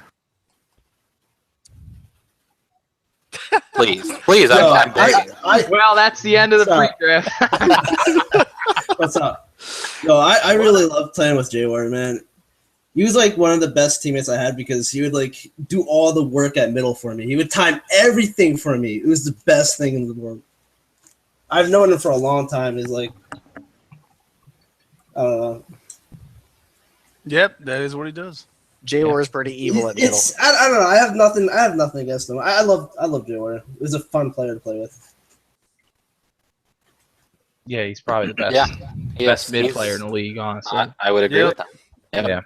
Please. I'm begging. Well, that's the end of the pre-draft. What's up? No, I really love playing with J Warrior, man. He was like one of the best teammates I had because he would like do all the work at middle for me. He would time everything for me. It was the best thing in the world. I've known him for a long time. He's like, Yep, that is what he does. J War is pretty evil at middle. I don't know. I have nothing against him. I love J Warrior. It was a fun player to play with. Yeah, he's probably the best. Yeah. Best mid player in the league, honestly. I would agree with that. Yeah.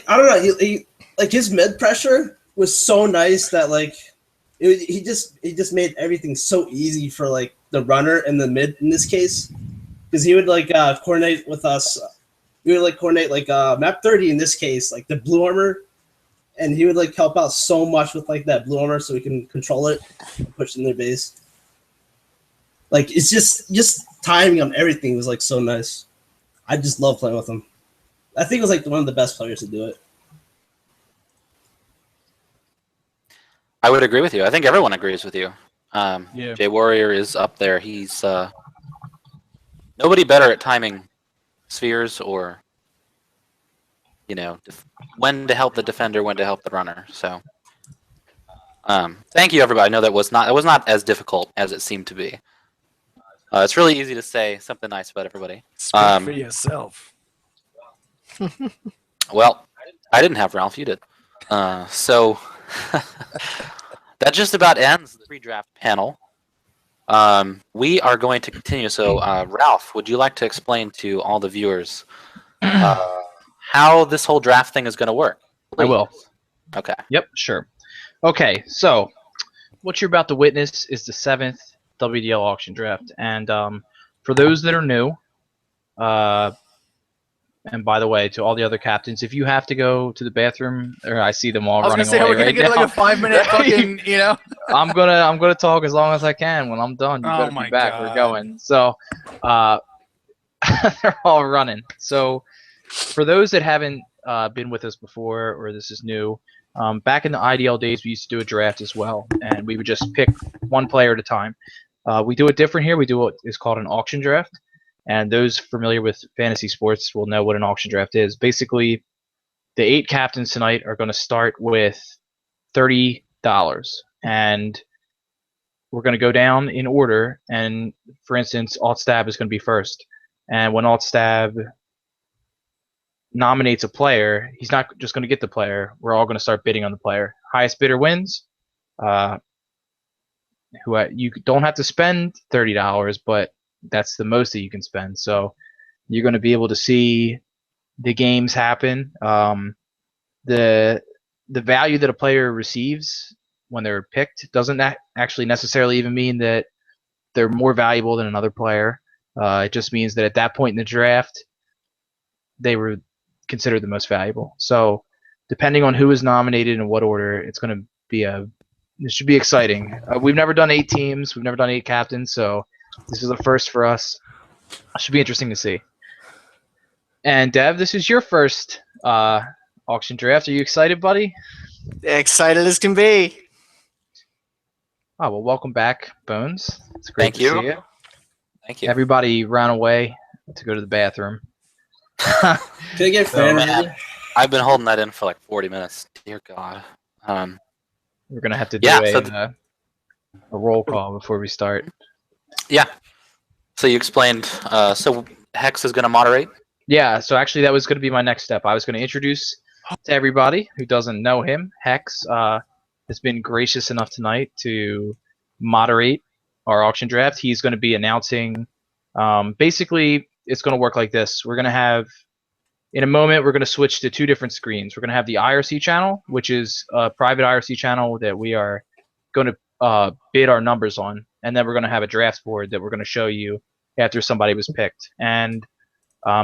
I don't know. He like his mid pressure was so nice that like he just made everything so easy for like the runner and the mid in this case, because he would like coordinate with us. We would like coordinate like map 30 in this case, like the blue armor, and he would like help out so much with like that blue armor so we can control it, and push in their base. Like it's just timing on everything was like so nice. I just love playing with him. I think it was like one of the best players to do it. I would agree with you. I think everyone agrees with you. Yeah. J Warrior is up there. He's nobody better at timing spheres or when to help the defender, when to help the runner. So thank you, everybody. I know that was not as difficult as it seemed to be. It's really easy to say something nice about everybody. Speak for yourself. Well, I didn't have Ralph. You did. So that just about ends the pre-draft panel. We are going to continue. So, Ralph, would you like to explain to all the viewers how this whole draft thing is going to work? I will. Okay. Yep, sure. Okay, so what you're about to witness is the 7th WDL auction draft. And for those that are new, and by the way, to all the other captains, if you have to go to the bathroom, or I see them all I was running gonna say, away we're gonna right get now. like a 5-minute fucking, you know. I'm gonna talk as long as I can. When I'm done, you Oh better my be back. We're God. going. So, they're all running. So, for those that haven't been with us before, or this is new, back in the IDL days, we used to do a draft as well, and we would just pick one player at a time. We do it different here. We do what is called an auction draft, and those familiar with fantasy sports will know what an auction draft is. Basically, the 8 captains tonight are going to start with $30, and we're going to go down in order. And for instance, Alt Stab is going to be first, and when Alt Stab nominates a player, he's not just going to get the player. We're all going to start bidding on the player. Highest bidder wins. You don't have to spend $30, but that's the most that you can spend. So you're going to be able to see the games happen. The value that a player receives when they're picked doesn't actually necessarily even mean that they're more valuable than another player. It just means that at that point in the draft, they were considered the most valuable. So depending on who is nominated in what order, it's going to be it should be exciting. We've never done 8 teams. We've never done 8 captains. So this is a first for us. It should be interesting to see. And Dev, this is your first auction draft. Are you excited, buddy? Excited as can be. Oh, well, welcome back, Bones. It's great Thank to you. see you. Thank you. Everybody ran away to go to the bathroom. Can I get Fran man. ready? I've been holding that in for like 40 minutes. Dear God. We're going to have to do Yeah, a roll call before we start. Yeah. So you explained. So Hex is going to moderate. Yeah, so actually that was going to be my next step. I was going to introduce to everybody who doesn't know him. Hex has been gracious enough tonight to moderate our auction draft. He's going to be announcing. Basically, it's going to work like this. We're going to have, in a moment, we're going to switch to 2 different screens. We're going to have the IRC channel, which is a private IRC channel that we are going to bid our numbers on, and then we're going to have a draft board that we're going to show you after somebody was picked. And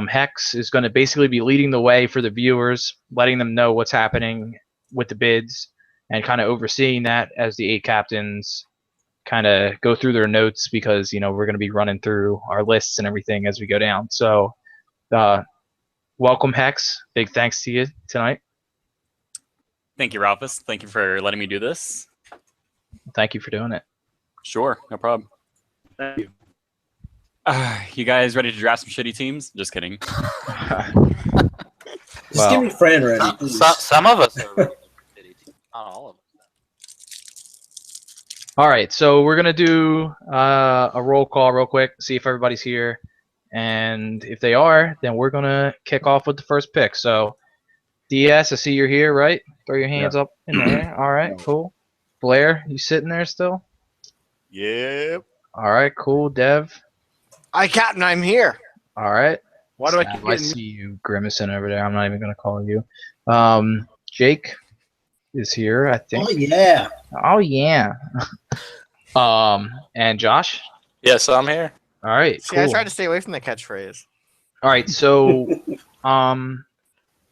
Hex is going to basically be leading the way for the viewers, letting them know what's happening with the bids, and kind of overseeing that as the 8 captains kind of go through their notes, because we're going to be running through our lists and everything as we go down. So, welcome, Hex. Big thanks to you tonight. Thank you, Ralphus. Thank you for letting me do this. Thank you for doing it. Sure, no problem. Thank you. You guys ready to draft some shitty teams? Just kidding. Just give me Fran ready, Some, please. some of us are ready for shitty teams. Not all of us. All right, so we're gonna do a roll call real quick, see if everybody's here, and if they are, then we're gonna kick off with the first pick. So, DS, I see you're here, right? Throw your hands up in the air. All right, cool. Blair, you sitting there still? Yep. All right, cool. Dev, Captain, I'm here. all right. Why do I Stab, keep I getting? see you grimacing over there. I'm not even gonna call you. Jake is here, I think. Oh yeah. Oh yeah. And Josh. Yes, I'm here. All right, See, cool. I tried to stay away from the catchphrase. All right, so I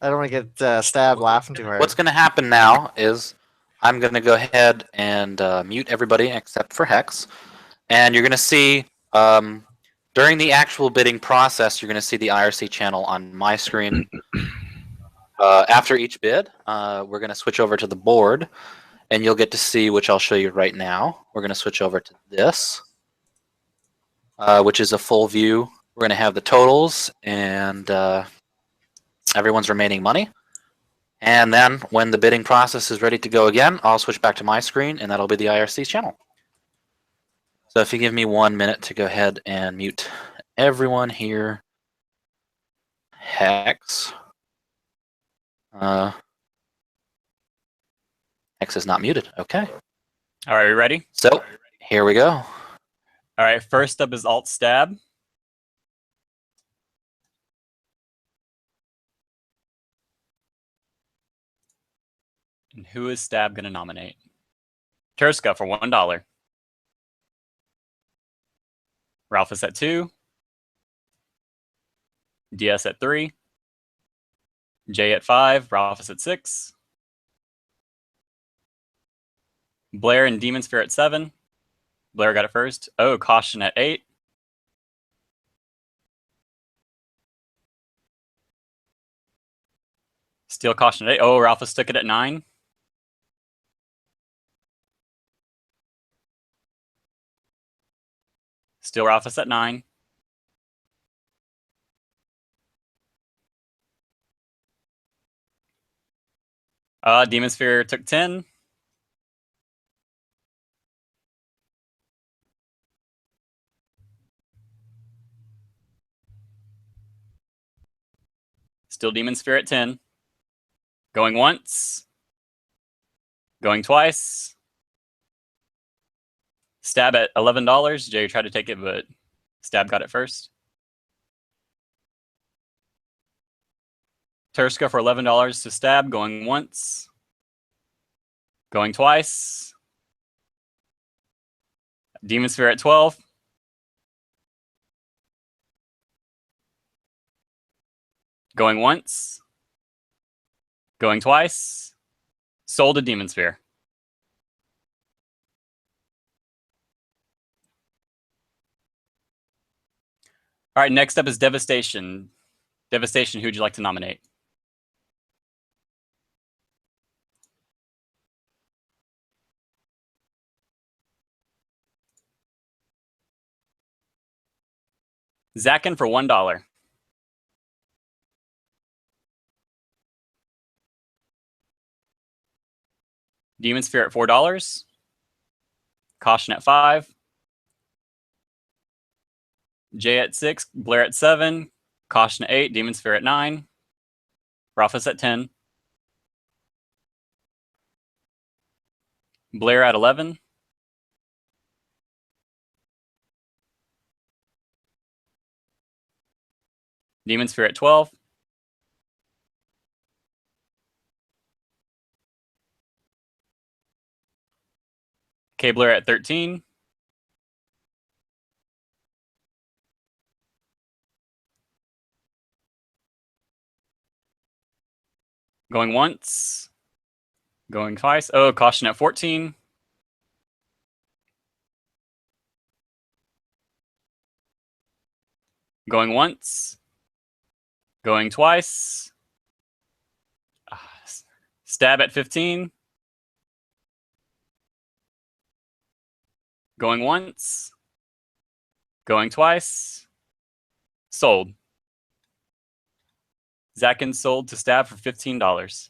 don't want to get stabbed laughing too hard. What's going to happen now is I'm going to go ahead and mute everybody except for Hex. And you're going to see, during the actual bidding process, you're going to see the IRC channel on my screen. After each bid, we're going to switch over to the board, and you'll get to see, which I'll show you right now. We're going to switch over to this, which is a full view. We're going to have the totals and everyone's remaining money. And then when the bidding process is ready to go again, I'll switch back to my screen, and that'll be the IRC channel. So if you give me 1 minute to go ahead and mute everyone here. Hex. Hex is not muted. Okay. All right, we ready? So here we go. All right, first up is Alt Stab. And who is Stab going to nominate? Turska for $1. Ralphus at 2. DS at 3. Jay at 5. Ralphus at 6. Blair and Demon Sphere at 7. Blair got it first. Oh, Caution at 8. Steel Caution at 8. Oh, Ralphus took it at 9. Still Ralphus at 9. Demon Sphere took 10. Still Demon Sphere at 10. Going once. Going twice. Stab at $11. Jay tried to take it, but Stab got it first. Turska for $11 to Stab, going once. Going twice. Demon Sphere at 12. Going once. Going twice. Sold a Demon Sphere. All right, next up is Devastation. Devastation, who'd you like to nominate? Zakin for $1. Demon Sphere at $4. Caution at 5. Jay at 6. Blair at 7. Caution at 8. Demon Sphere at 9. Ralphus at 10. Blair at 11. Demon Sphere at 12. K Blair at 13. Going once. Going twice. Oh, Caution at 14. Going once. Going twice. Stab at 15. Going once. Going twice. Sold. Zakin sold to Stab for $15.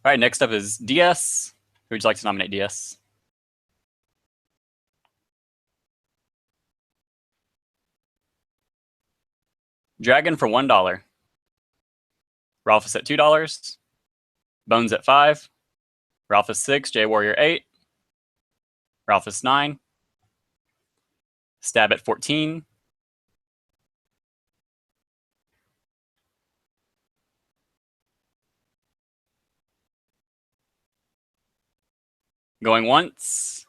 All right, next up is DS. Who would you like to nominate DS? Dragon for $1. Ralphus at $2. Bones at 5. Ralphus 6. J Warrior 8. Ralphus 9. Stab at 14. Going once.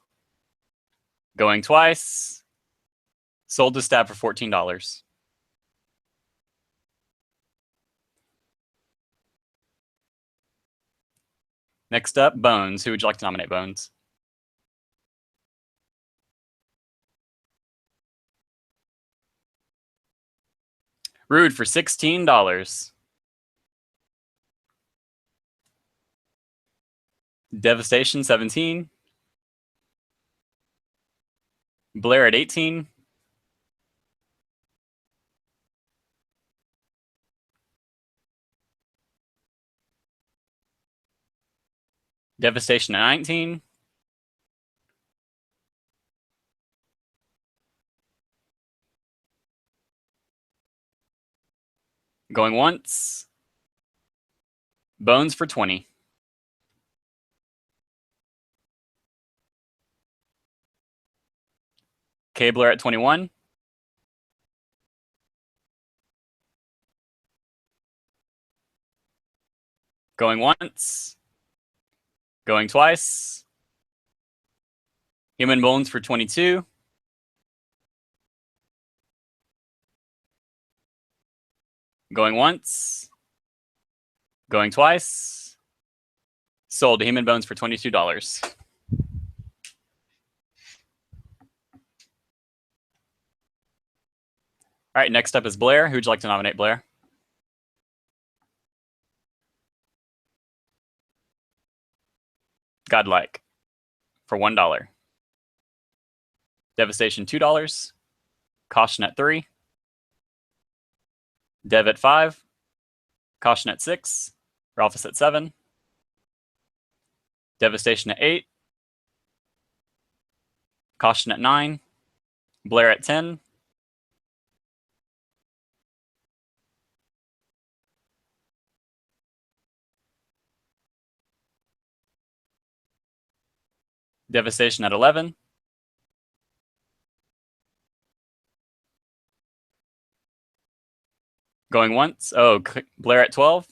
Going twice. Sold to Stab for $14. Next up, Bones. Who would you like to nominate, Bones? Rude for $16. Devastation 17. Blair at 18. Devastation at 19. Going once. Bones for 20. Cabler at 21. Going once. Going twice. Human Bones for 22. Going once. Going twice. Sold to Human Bones for $22. All right, next up is Blair. Who'd you like to nominate, Blair? Godlike for $1. Devastation $2. Caution at 3. Dev at 5. Caution at 6. Ralphus at 7. Devastation at 8. Caution at 9. Blair at 10. Devastation at 11. Going once. Oh, Blair at 12.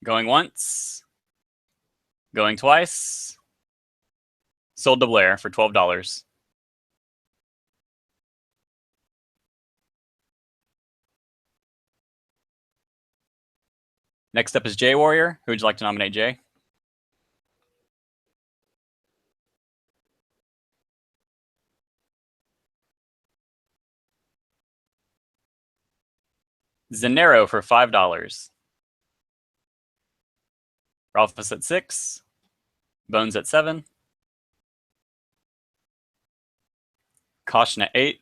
Going once. Going twice. Sold to Blair for $12. Next up is Jay Warrior. Who would you like to nominate, Jay? Zenero for $5. Ralphus at 6. Bones at 7. Caution at 8.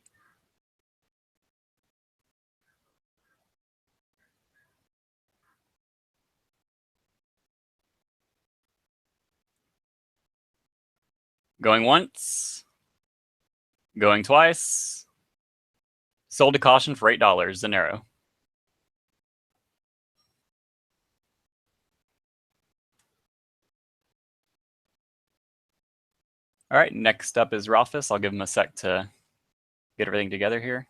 Going once. Going twice. Sold to Caution for $8. Zenero. All right, next up is Ralphus. I'll give him a sec to get everything together here.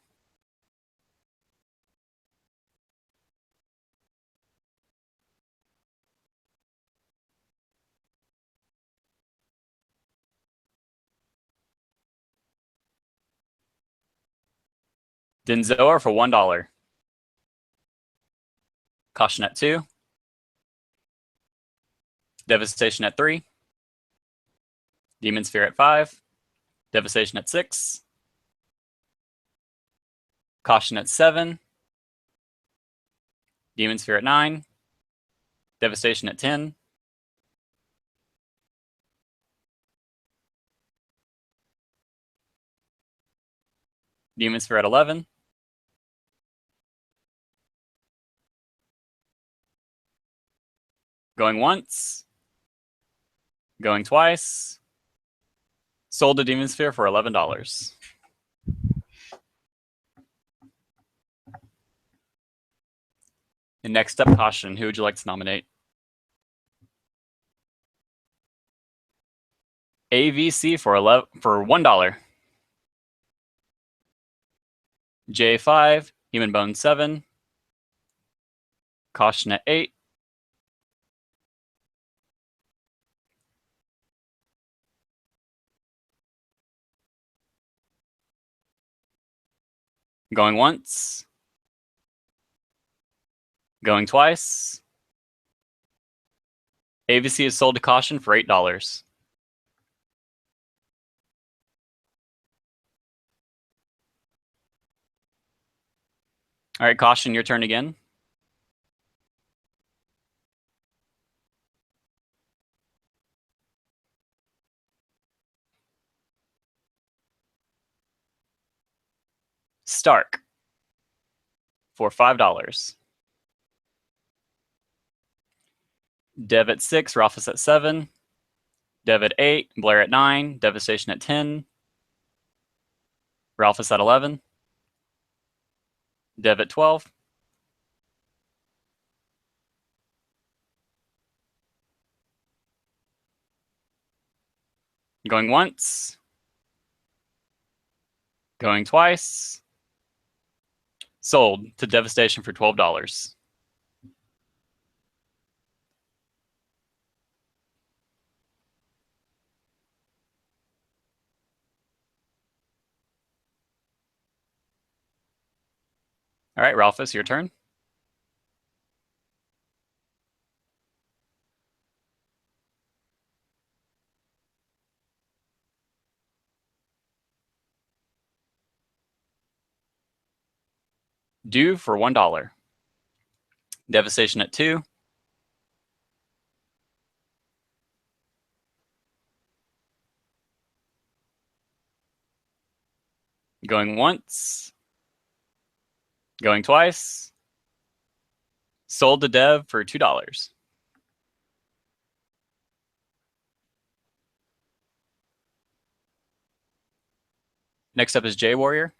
Denzoar for $1. Caution at 2. Devastation at 3. Demon Sphere at 5. Devastation at 6. Caution at 7. Demon Sphere at 9. Devastation at 10. Demon Sphere at 11. Going once. Going twice. Sold to Demon Sphere for $11. And next up, Caution. Who would you like to nominate? AVC for $1. J5, Human Bone 7. Caution at 8. Going once. Going twice. AVC is sold to Caution for $8. All right, Caution, your turn again. Stark for $5. Dev at 6, Ralphus at 7. Dev at 8, Blair at 9, Devastation at 10. Ralphus at 11. Dev at 12. Going once. Going twice. Sold to Devastation for $12. All right, Ralphus, your turn. Due for $1. Devastation at 2. Going once. Going twice. Sold to Dev for $2. Next up is J Warrior.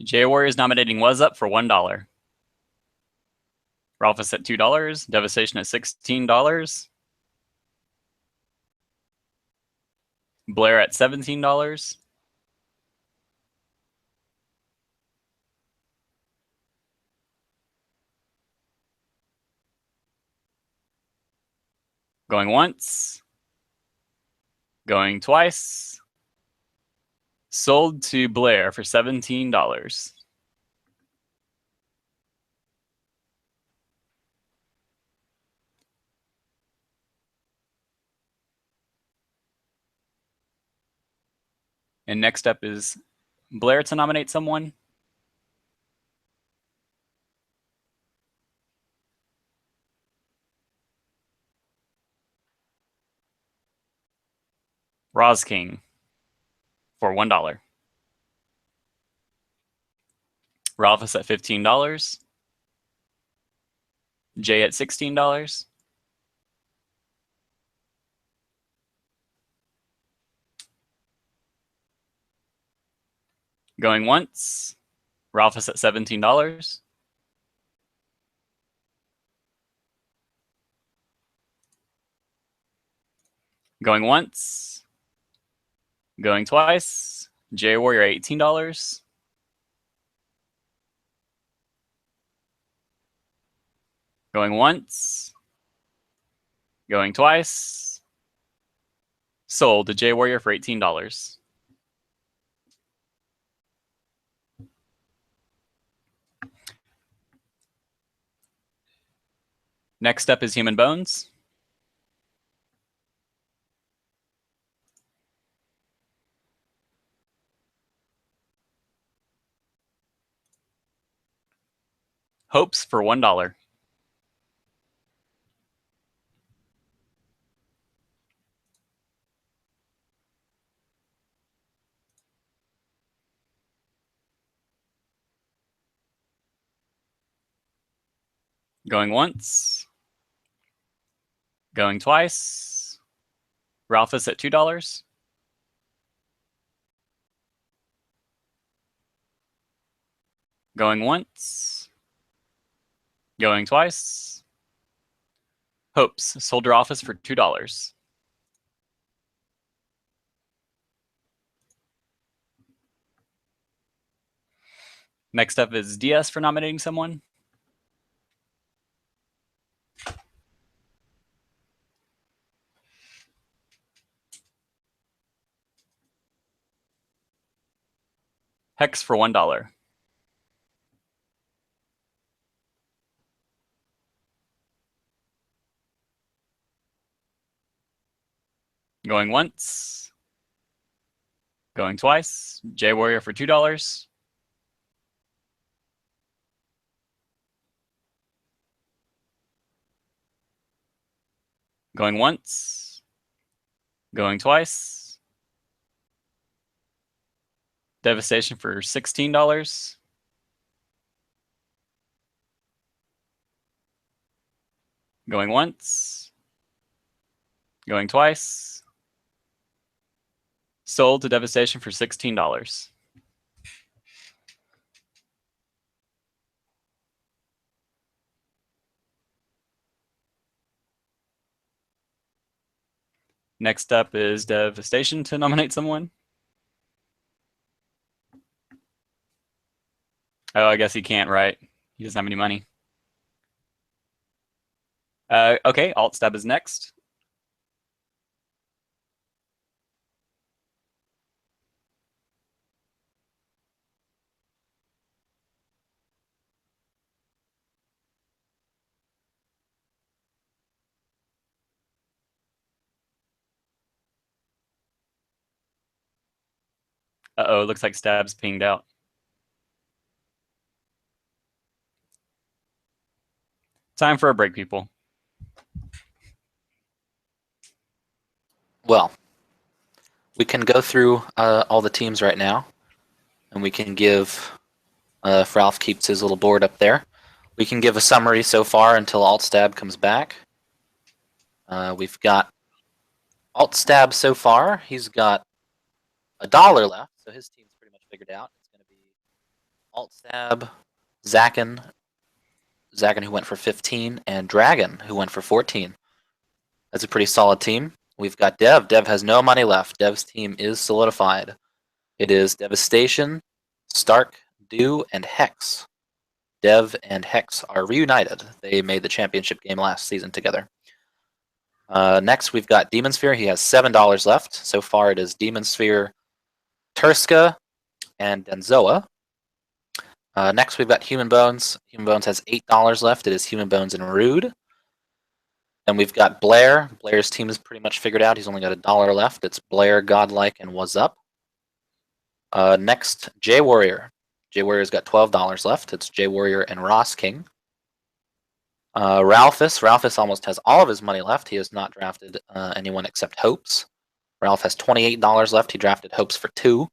J Warrior is nominating Was Up for $1. Ralphus at $2. Devastation at $16. Blair at $17. Going once. Going twice. Sold to Blair for $17. And next up is Blair to nominate someone. Roz King for $1. Ralphus at $15. Jay at $16. Going once. Ralphus at $17. Going once. Going twice. J Warrior $18. Going once. Going twice. Sold to J Warrior for $18. Next up is Human Bones. Hopes for $1. Going once. Going twice. Ralphus at $2. Going once. Going twice. Hopes sold to Ralphus for $2. Next up is DS for nominating someone. Hex for $1. Going once. Going twice. J Warrior for $2. Going once. Going twice. Devastation for $16. Going once. Going twice. Sold to Devastation for $16. Next up is Devastation to nominate someone. Oh, I guess he can't, right? He doesn't have any money. Okay, Alt Stab is next. Uh-oh, looks like Stab's pinged out. Time for a break, people. Well, we can go through all the teams right now, and we can give, if Ralph keeps his little board up there, we can give a summary so far until AltStab comes back. We've got AltStab so far. He's got $1 left, so his team's pretty much figured out. It's going to be AltStab, Zakin who went for 15, and Dragon who went for 14. That's a pretty solid team. We've got Dev. Dev has no money left. Dev's team is solidified. It is Devastation, Stark, Dew, and Hex. Dev and Hex are reunited. They made the championship game last season together. Next, we've got Demon Sphere. He has $7 left. So far, it is Demon Sphere, Turska, and Denzoa. Next, we've got Human Bones. Human Bones has $8 left. It is Human Bones and Rude. Then we've got Blair. Blair's team is pretty much figured out. He's only got $1 left. It's Blair, Godlike, and Was Up. Next, J Warrior. J Warrior's got $12 left. It's J Warrior and Ross King. Ralphus almost has all of his money left. He has not drafted anyone except Hopes. Ralph has $28 left. He drafted Hopes for 2.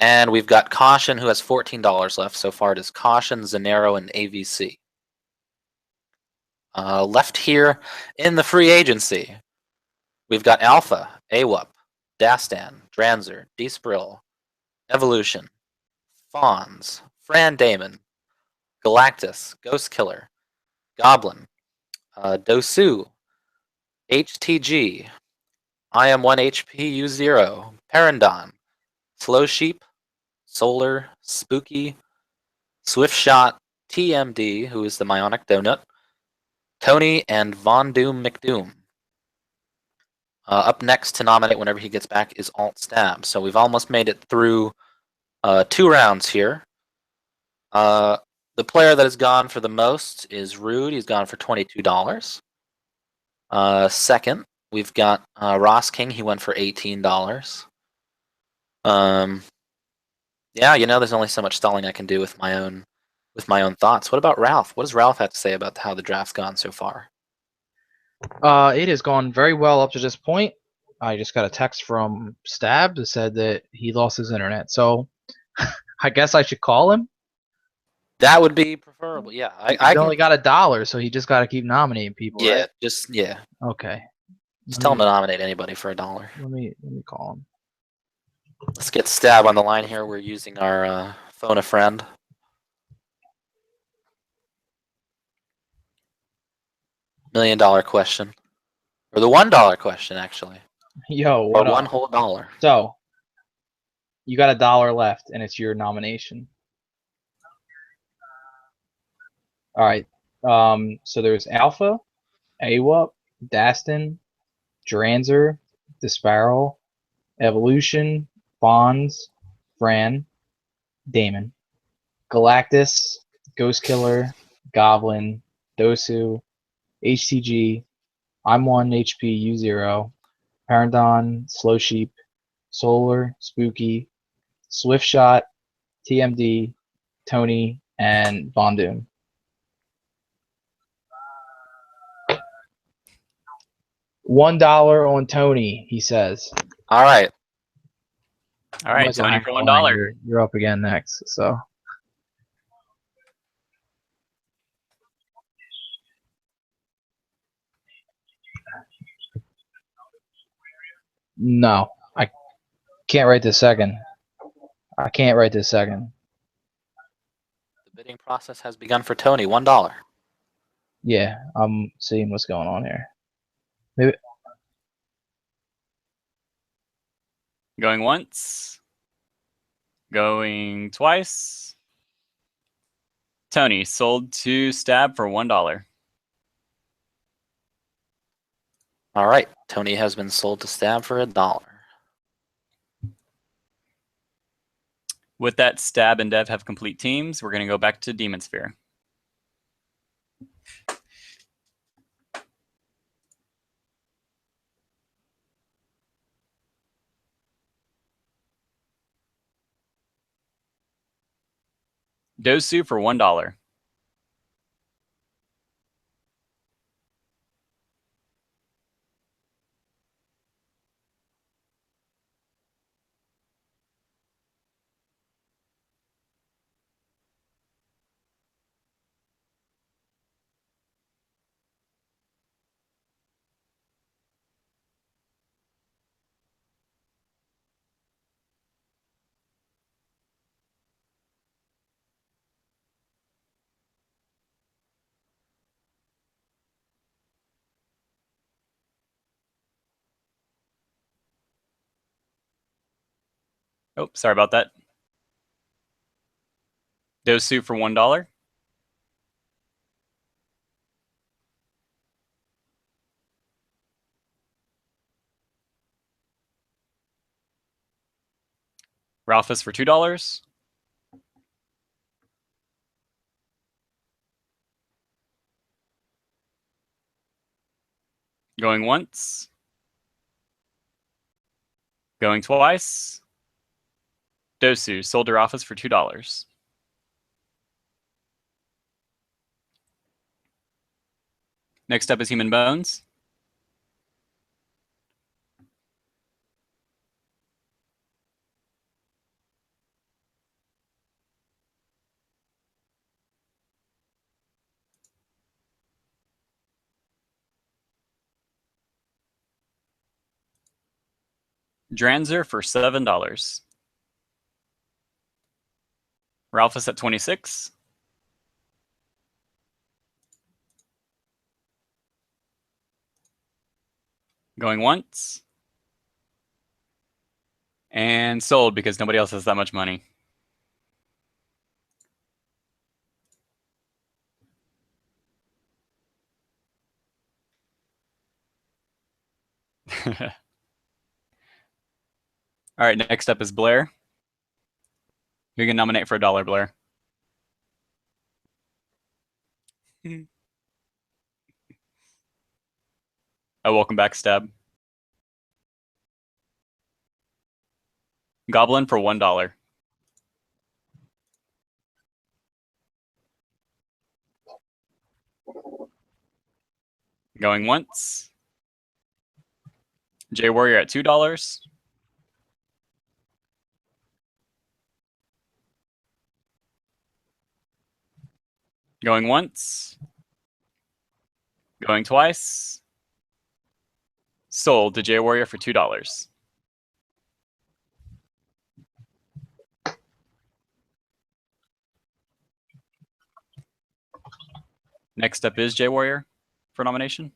And we've got Caution, who has $14 left. So far, it is Caution, Zanero, and AVC. Left here in the free agency, we've got Alpha, AWUP, Dastan, Dranzer, Despril, Evolution, Fawns, Fran Damon, Galactus, Ghost Killer, Goblin, Dosu, HTG, I am 1 HP U0, Parandon, Flow Sheep, Solar, Spooky, Swiftshot, TMD, who is the Myonic Donut, Tony, and Von Doom McDoom. Up next to nominate whenever he gets back is AltStab. So we've almost made it through 2 rounds here. The player that has gone for the most is Rude. He's gone for $22. Second, we've got Ross King. He went for $18. Yeah, there's only so much stalling I can do with my own thoughts. What about Ralph? What does Ralph have to say about how the draft's gone so far? It has gone very well up to this point. I just got a text from Stab that said that he lost his internet. So I guess I should call him. That would be preferable. Yeah, He's only got $1, so he just got to keep nominating people. Yeah, right? Okay. Just tell him to nominate anybody for $1. Let me call him. Let's get Stab on the line here. We're using our phone a friend. $1 million question, or the $1 question, actually. Yo, Or what one up? whole dollar. So you got $1 left, and it's your nomination. All right. So there's Alpha, AWUP, Dastan, Dranzer, Disparol, Evolution, Bonds, Fran, Damon, Galactus, Ghost Killer, Goblin, Dosu, HTG, I'm 1 HP U0, Parandon, Slow Sheep, Solar, Spooky, Swiftshot, TMD, Tony, and Bondoom. $1 on Tony, he says. All right. All right, Tony for $1. You're up again next. So. No, I can't right this second. I can't right this second. The bidding process has begun for Tony. $1. Yeah, I'm seeing what's going on here. Maybe. Going once. Going twice. Tony sold to Stab for $1. All right. Tony has been sold to Stab for $1. With that, Stab and Dev have complete teams. We're going to go back to Demon Sphere. Dosu for $1. Oh, sorry about that. Dosu for $1. Ralphus for $2. Going once. Going twice. Dosu sold to Ralphus for $2. Next up is Human Bones. Dranzer for $7. Ralphus at 26. Going once. And sold because nobody else has that much money. All right, next up is Blair. You can nominate for $1, Blair. Oh, welcome back, Stab. Goblin for $1. Going once. J Warrior at $2. Going once. Going twice. Sold to J Warrior for $2. Next up is J Warrior for nomination.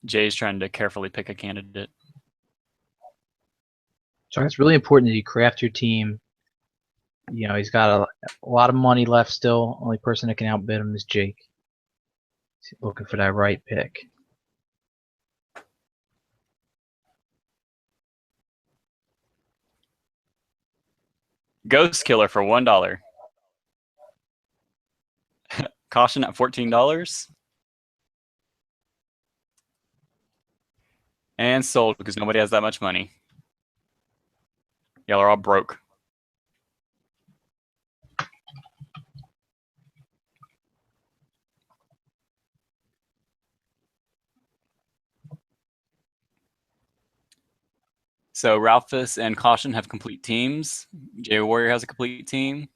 Jay's trying to carefully pick a candidate. So it's really important that you craft your team. You know, he's got a lot of money left still. Only person that can outbid him is Jake. He's looking for that right pick. Ghost Killer for $1. Caution at $14. And sold because nobody has that much money. Y'all are all broke. So Ralphus and Caution have complete teams. J Warrior has a complete team.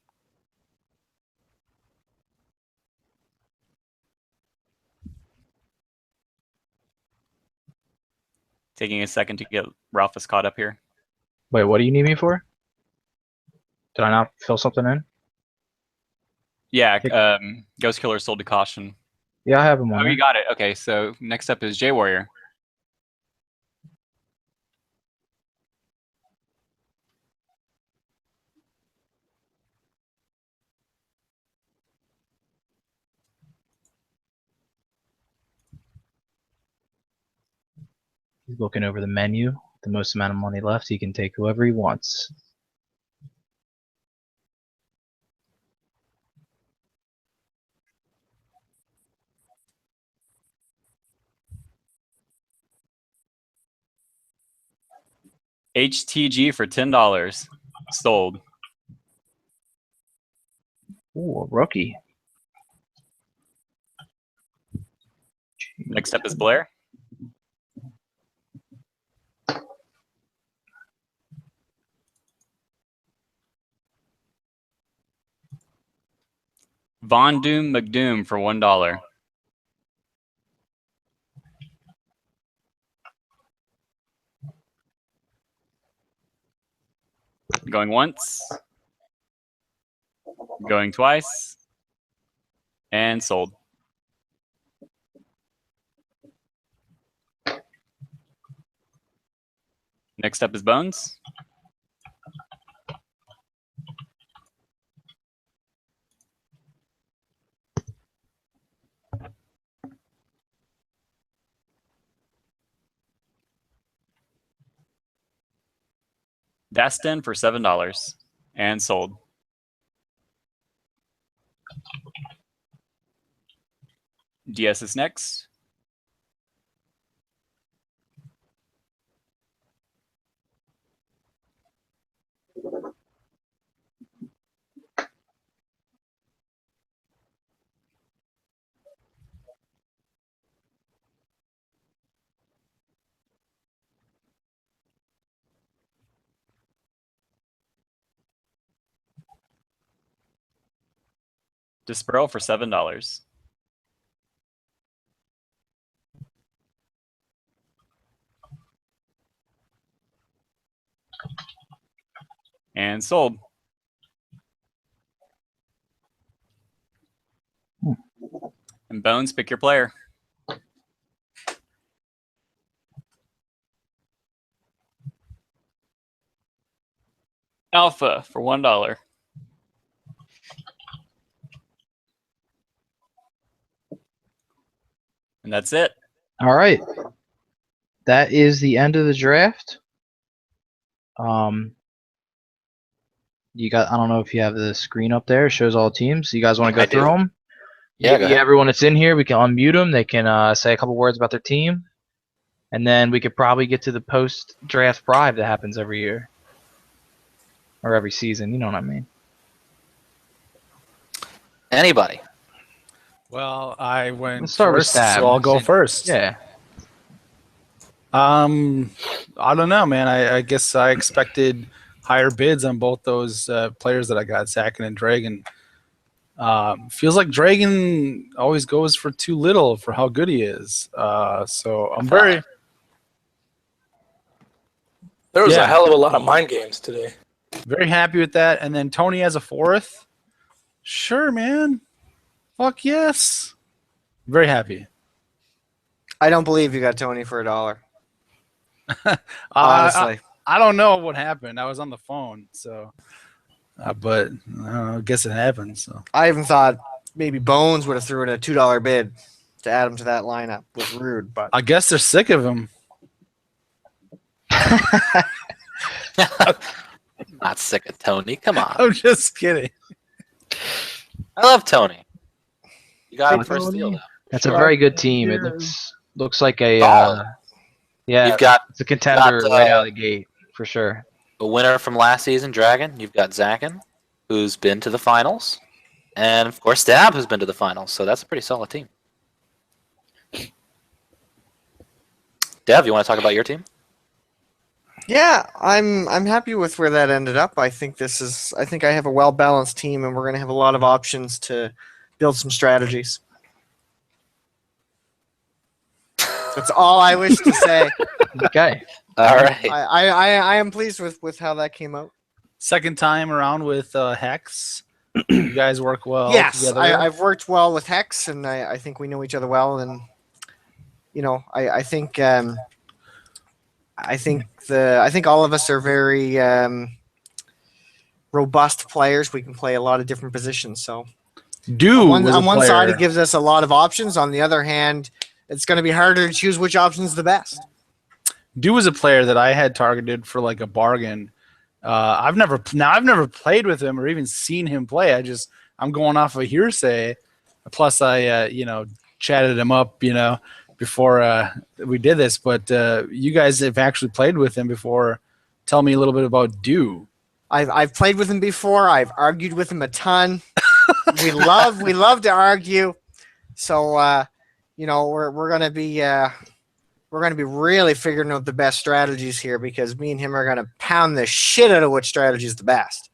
Taking a second to get Ralphus caught up here. Wait, what do you need me for? Did I not fill something in? Yeah, Ghost Killer sold to Caution. Yeah, I have him on Oh, there. you got it. Okay, so next up is J Warrior. He's looking over the menu. The most amount of money left, he can take whoever he wants. HTG for $10. Sold. Ooh, a rookie. Next up is Blair. Von Doom McDoom for $1. Going once. Going twice. And sold. Next up is Bones. Dastin for $7 and sold. DS is next. Dispearl for $7. And sold. And Bones, pick your player. Alpha for $1. And that's it. All right. That is the end of the draft. You got, I don't know if you have the screen up there. It shows all teams. You guys want to go I through do. them? Yeah, go ahead. Everyone that's in here, we can unmute them. They can say a couple words about their team. And then we could probably get to the post-draft bribe that happens every year. Or every season, you know what I mean. Anybody? Well, I went Let's start with first, Stab. so I'll go first. Yeah. I don't know, man. I guess I expected higher bids on both those players that I got, Sakin and Dragon. Feels like Dragon always goes for too little for how good he is. So I'm very There was Yeah. a hell of a lot of mind games today. very happy with that. And then Tony as a fourth. Sure, man. Fuck yes. Very happy. I don't believe you got Tony for $1. I, Honestly, I don't know what happened. I was on the phone, so. But I don't know, I guess it happened. So I even thought maybe Bones would have threw in a $2 bid to add him to that lineup. Was rude, but I guess they're sick of him. Not sick of Tony. Come on. I'm just kidding. I love Tony. You got him Hey, for a Tony. steal, though. That's a very good team. It looks like a Solid. yeah. You've got It's a contender got, right out of the gate for sure. a winner from last season, Dragon. You've got Zakin, who's been to the finals. And, of course, Stab, who's been to the finals. So that's a pretty solid team. Dev, you want to talk about your team? yeah, I'm happy with where that ended up. I think I have a well balanced team, and we're going to have a lot of options to build some strategies. That's all I wish to say. Okay. All right. I am pleased with how that came out. Second time around with Hex. You guys work well Yes, together. I've worked well with Hex, and I think we know each other well. And I think all of us are very robust players. We can play a lot of different positions. So on one side, it gives us a lot of options. On the other hand, it's going to be harder to choose which option is the best. Dew was a player that I had targeted for like a bargain. I've never played with him or even seen him play. I'm going off of hearsay. Plus, I chatted him up, before we did this. But you guys have actually played with him before. Tell me a little bit about Dew. I've played with him before. I've argued with him a ton. we love to argue. So we're gonna be really figuring out the best strategies here, because me and him are gonna pound the shit out of which strategy is the best.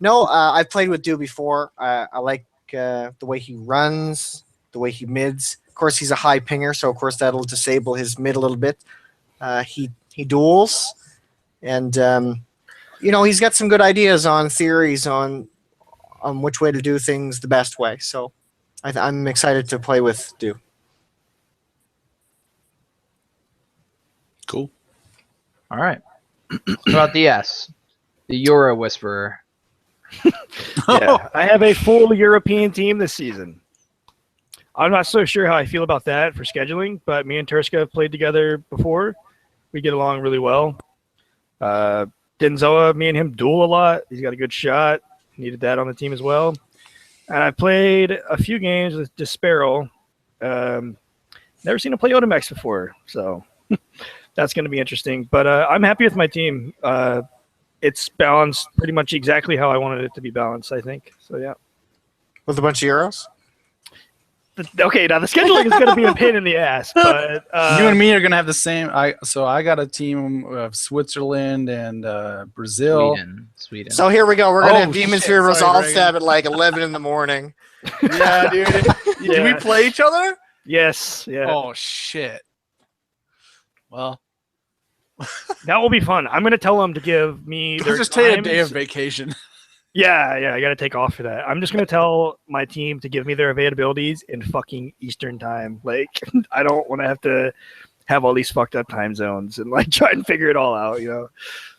No, I've played with Dew before. I like the way he runs, the way he mids. Of course, he's a high pinger, so of course that'll disable his mid a little bit. He duels, and he's got some good ideas on theories on which way to do things the best way. So I'm excited to play with Dew. Cool. All right. What about the S? The Euro Whisperer. Yeah, I have a full European team this season. I'm not so sure how I feel about that for scheduling, but me and Turska have played together before. We get along really well. Denzoa, me and him duel a lot. He's got a good shot. Needed that on the team as well. And I played a few games with Desperal. Never seen him play Odomex before, so that's going to be interesting. But I'm happy with my team. It's balanced pretty much exactly how I wanted it to be balanced, I think. So, yeah. With a bunch of Euros? Okay, now the scheduling is going to be a pain in the ass. But you and me are going to have the same. I got a team of Switzerland and Brazil. Sweden. So here we go. We're going to have Demon Sphere Sorry, Resolve Reagan. Stab at like 11 in the morning. Yeah, dude. Did we play each other? Yes. Yeah. Oh, shit. Well, that will be fun. I'm going to tell them to give me their just take a day times. of vacation. Yeah, I got to take off for that. I'm just going to tell my team to give me their availabilities in fucking Eastern time. Like, I don't want to have all these fucked up time zones and like try and figure it all out,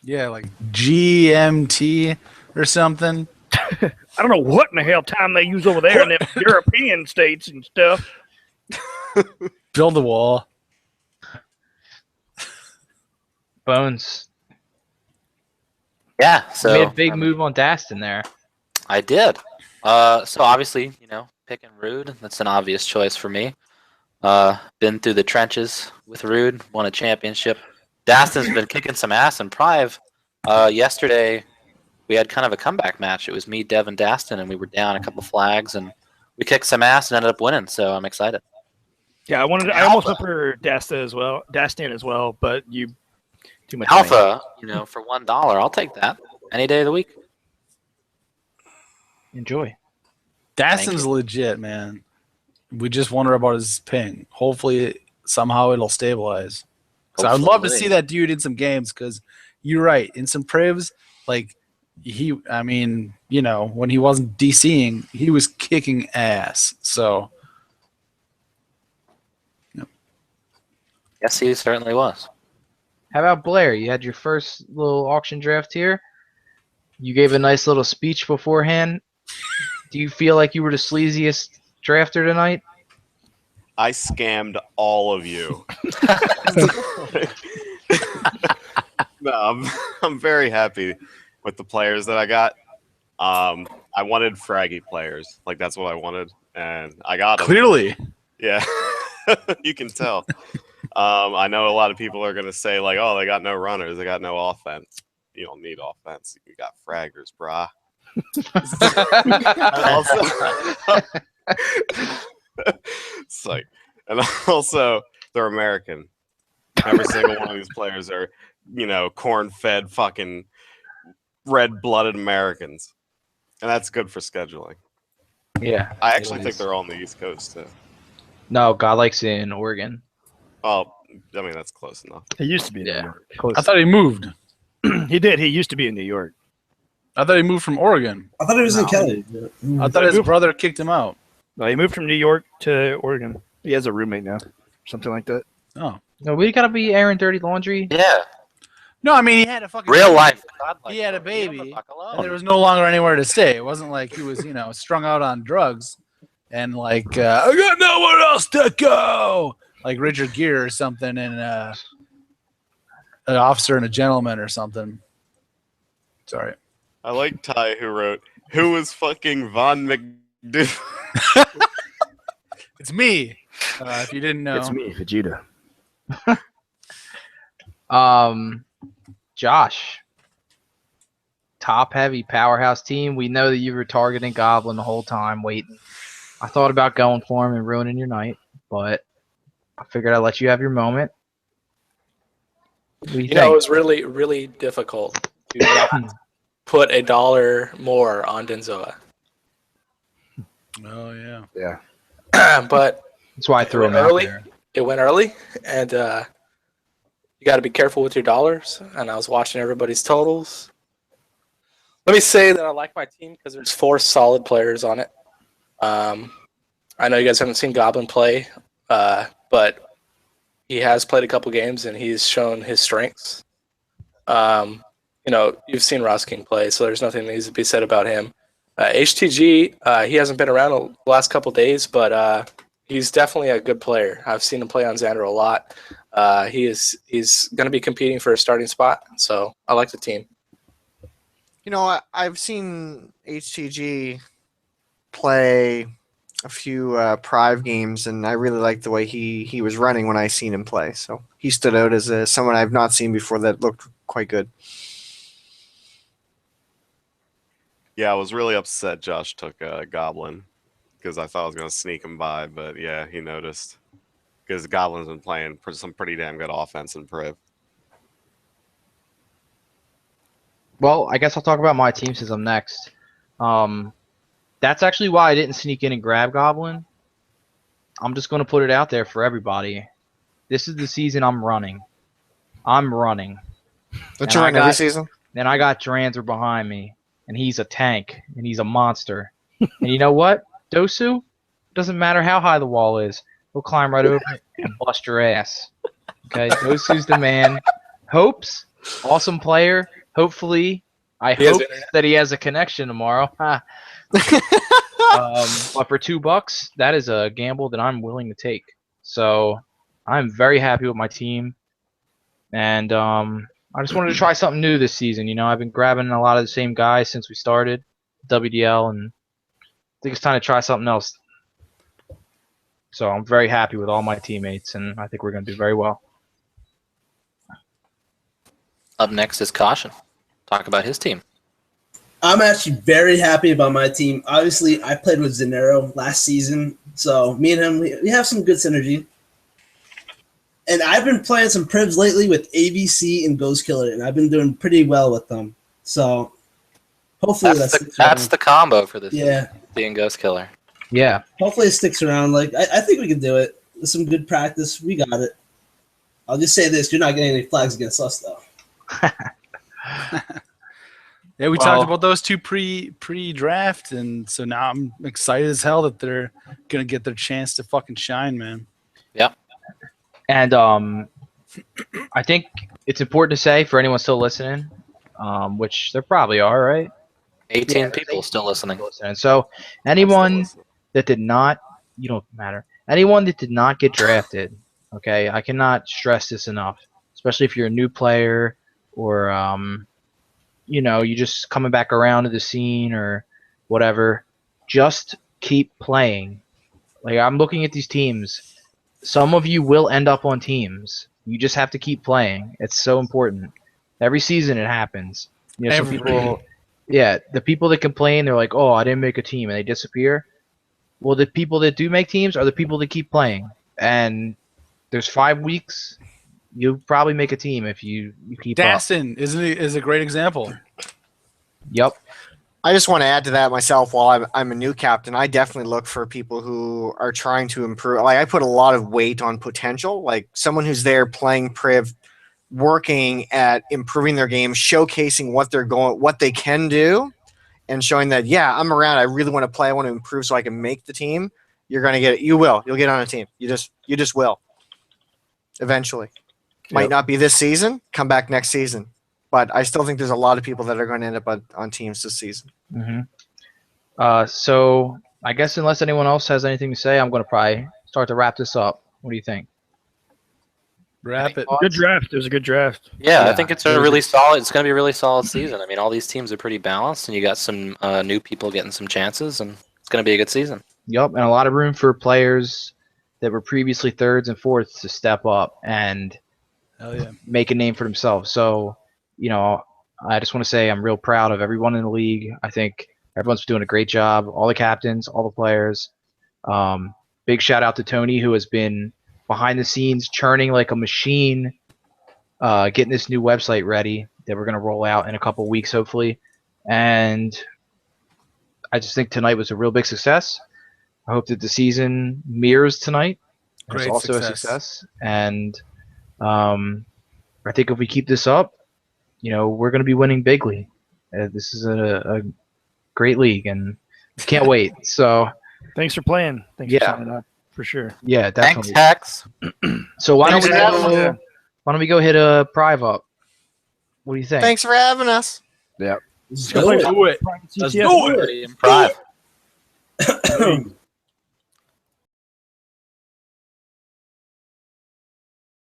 Yeah, like GMT or something. I don't know what in the hell time they use over there in the European states and stuff. Build a wall. Bones. Yeah, so You made a big move on Dastin there. I did. So obviously, picking Rude, that's an obvious choice for me. Been through the trenches with Rude, won a championship. Dastin's been kicking some ass in Prive. Yesterday, we had kind of a comeback match. It was me, Dev, and Dastin, and we were down a couple flags, and we kicked some ass and ended up winning. So I'm excited. Yeah, I almost went for Dastin as well, but you too much Alpha, for $1, I'll take that any day of the week. Enjoy. Dastin's legit, man. We just wonder about his ping. Hopefully, somehow it'll stabilize. So I'd love to see that dude in some games, because you're right. In some privs, like when he wasn't DCing, he was kicking ass. So, Yes, he certainly was. How about Blair? You had your first little auction draft here. You gave a nice little speech beforehand. Do you feel like you were the sleaziest drafter tonight? I scammed all of you. No, I'm very happy with the players that I got. I wanted fraggy players. Like, that's what I wanted, and I got them. Clearly. Yeah. You can tell. I know a lot of people are going to say, like, oh, they got no runners. They got no offense. You don't need offense. You got fraggers, brah. It's like, and also they're American. Every single one of these players are, corn-fed fucking red-blooded Americans, and that's good for scheduling. Yeah. I actually think they're all on the East Coast too. No, God likes it in Oregon. Oh, I mean that's close enough. He used to be in New York. Close. I thought he moved. He did. He used to be in New York. I thought he moved from Oregon. I thought he was in Kelly. I thought his brother kicked him out. No, he moved from New York to Oregon. He has a roommate now, something like that. Oh. No, we gotta be airing dirty laundry. Yeah. No, I mean, he had a fucking Real baby. life. He had a baby, and there was no longer anywhere to stay. It wasn't like he was, strung out on drugs, and like, I got nowhere else to go, like Richard Gere or something. And an officer and a gentleman or something. Sorry. I like Ty who wrote, "Who was fucking Von McDo?" It's me. If you didn't know. It's me, Vegeta. Josh, top heavy powerhouse team. We know that you were targeting Goblin the whole time, waiting. I thought about going for him and ruining your night, but I figured I'd let you have your moment. What do you You know, it think? was really, really difficult to not put $1 more on Denzoa. Oh yeah. Yeah. But That's why I it threw him went out early. there. It went early, and you got to be careful with your dollars. And I was watching everybody's totals. Let me say that I like my team because there's 4 solid players on it. I know you guys haven't seen Goblin play, but he has played a couple games and he's shown his strengths. You know, you've seen Ross King play, so there's nothing that needs to be said about him. HTG, he hasn't been around the last couple days, but he's definitely a good player. I've seen him play on Xander a lot. He's going to be competing for a starting spot, so I like the team. You know, I've seen HTG play a few Prive games, and I really liked the way he was running when I seen him play. So he stood out as someone I've not seen before that looked quite good. Yeah, I was really upset Josh took Goblin because I thought I was going to sneak him by, but yeah, he noticed because Goblin's been playing some pretty damn good offense in Priv. Well, I guess I'll talk about my team since I'm next. That's actually why I didn't sneak in and grab Goblin. I'm just going to put it out there for everybody. This is the season I'm running. I'm running. Don't you run every season? Then I got Dranzer behind me, and he's a tank, and he's a monster. And you know what, Dosu? Doesn't matter how high the wall is. He'll climb right over it and bust your ass. Okay, Dosu's the man. Hopes, awesome player. Hopefully, I He has hope internet. that he has a connection tomorrow. But for $2, that is a gamble that I'm willing to take. So I'm very happy with my team, and I just wanted to try something new this season. You know, I've been grabbing a lot of the same guys since we started WDL, and I think it's time to try something else. So I'm very happy with all my teammates, and I think we're going to do very well. Up next is Caution. Talk about his team. I'm actually very happy about my team. Obviously, I played with Zanero last season, so me and him, we have some good synergy. And I've been playing some Privs lately with AVC and Ghost Killer, and I've been doing pretty well with them. So hopefully That's the combo for this. Yeah. Being Ghost Killer. Yeah. Hopefully it sticks around. Like I think we can do it. With some good practice, we got it. I'll just say this: you're not getting any flags against us, though. Yeah, we talked about those two pre-draft, and so now I'm excited as hell that they're gonna get their chance to fucking shine, man. Yeah. And I think it's important to say for anyone still listening, which there probably are, right? 18 people still listening. And so anyone that did not, you don't matter. Anyone that did not get drafted, okay, I cannot stress this enough, especially if you're a new player or you know, you just coming back around to the scene or whatever. Just keep playing. Like, I'm looking at these teams. Some of you will end up on teams. You just have to keep playing. It's so important. Every season it happens. You know, some people, yeah, the people that complain, they're like, "Oh, I didn't make a team," and they disappear. Well, the people that do make teams are the people that keep playing. And there's 5 weeks. You'll probably make a team if you keep up. Dastin is a great example. Yep. I just want to add to that myself. While I'm a new captain, I definitely look for people who are trying to improve. Like, I put a lot of weight on potential. Like, someone who's there playing Priv, working at improving their game, showcasing what they can do, and showing that, yeah, I'm around. I really want to play. I want to improve so I can make the team. You're gonna get it. You will. You'll get on a team. You just will. Eventually. Might not be this season. Come back next season. But I still think there's a lot of people that are going to end up on teams this season. Mm-hmm. So I guess unless anyone else has anything to say, I'm going to probably start to wrap this up. What do you think? Wrap it. Good draft. It was a good draft. Yeah, I Yeah, think it's it a was really solid. It's going to be a really solid season. I mean, all these teams are pretty balanced, and you got some new people getting some chances, and it's going to be a good season. Yup, and a lot of room for players that were previously thirds and fourths to step up and Hell yeah. make a name for themselves. So, I just want to say I'm real proud of everyone in the league. I think everyone's doing a great job. All the captains, all the players. Big shout out to Tony, who has been behind the scenes churning like a machine, getting this new website ready that we're going to roll out in a couple weeks, hopefully. And I just think tonight was a real big success. I hope that the season mirrors tonight. It's Great also success. a success. And I think if we keep this up, we're going to be winning bigly. This is a great league, and can't wait. So, Thanks for playing. Thanks Yeah. for signing up for sure. yeah, Thanks, definitely. Hex. So why don't Thanks we for having go? Why don't we go hit a Prive up? What do you think? Thanks for having us. Let's Go play do it. Do it. Private Let's CTS. do it. Pretty improv. It.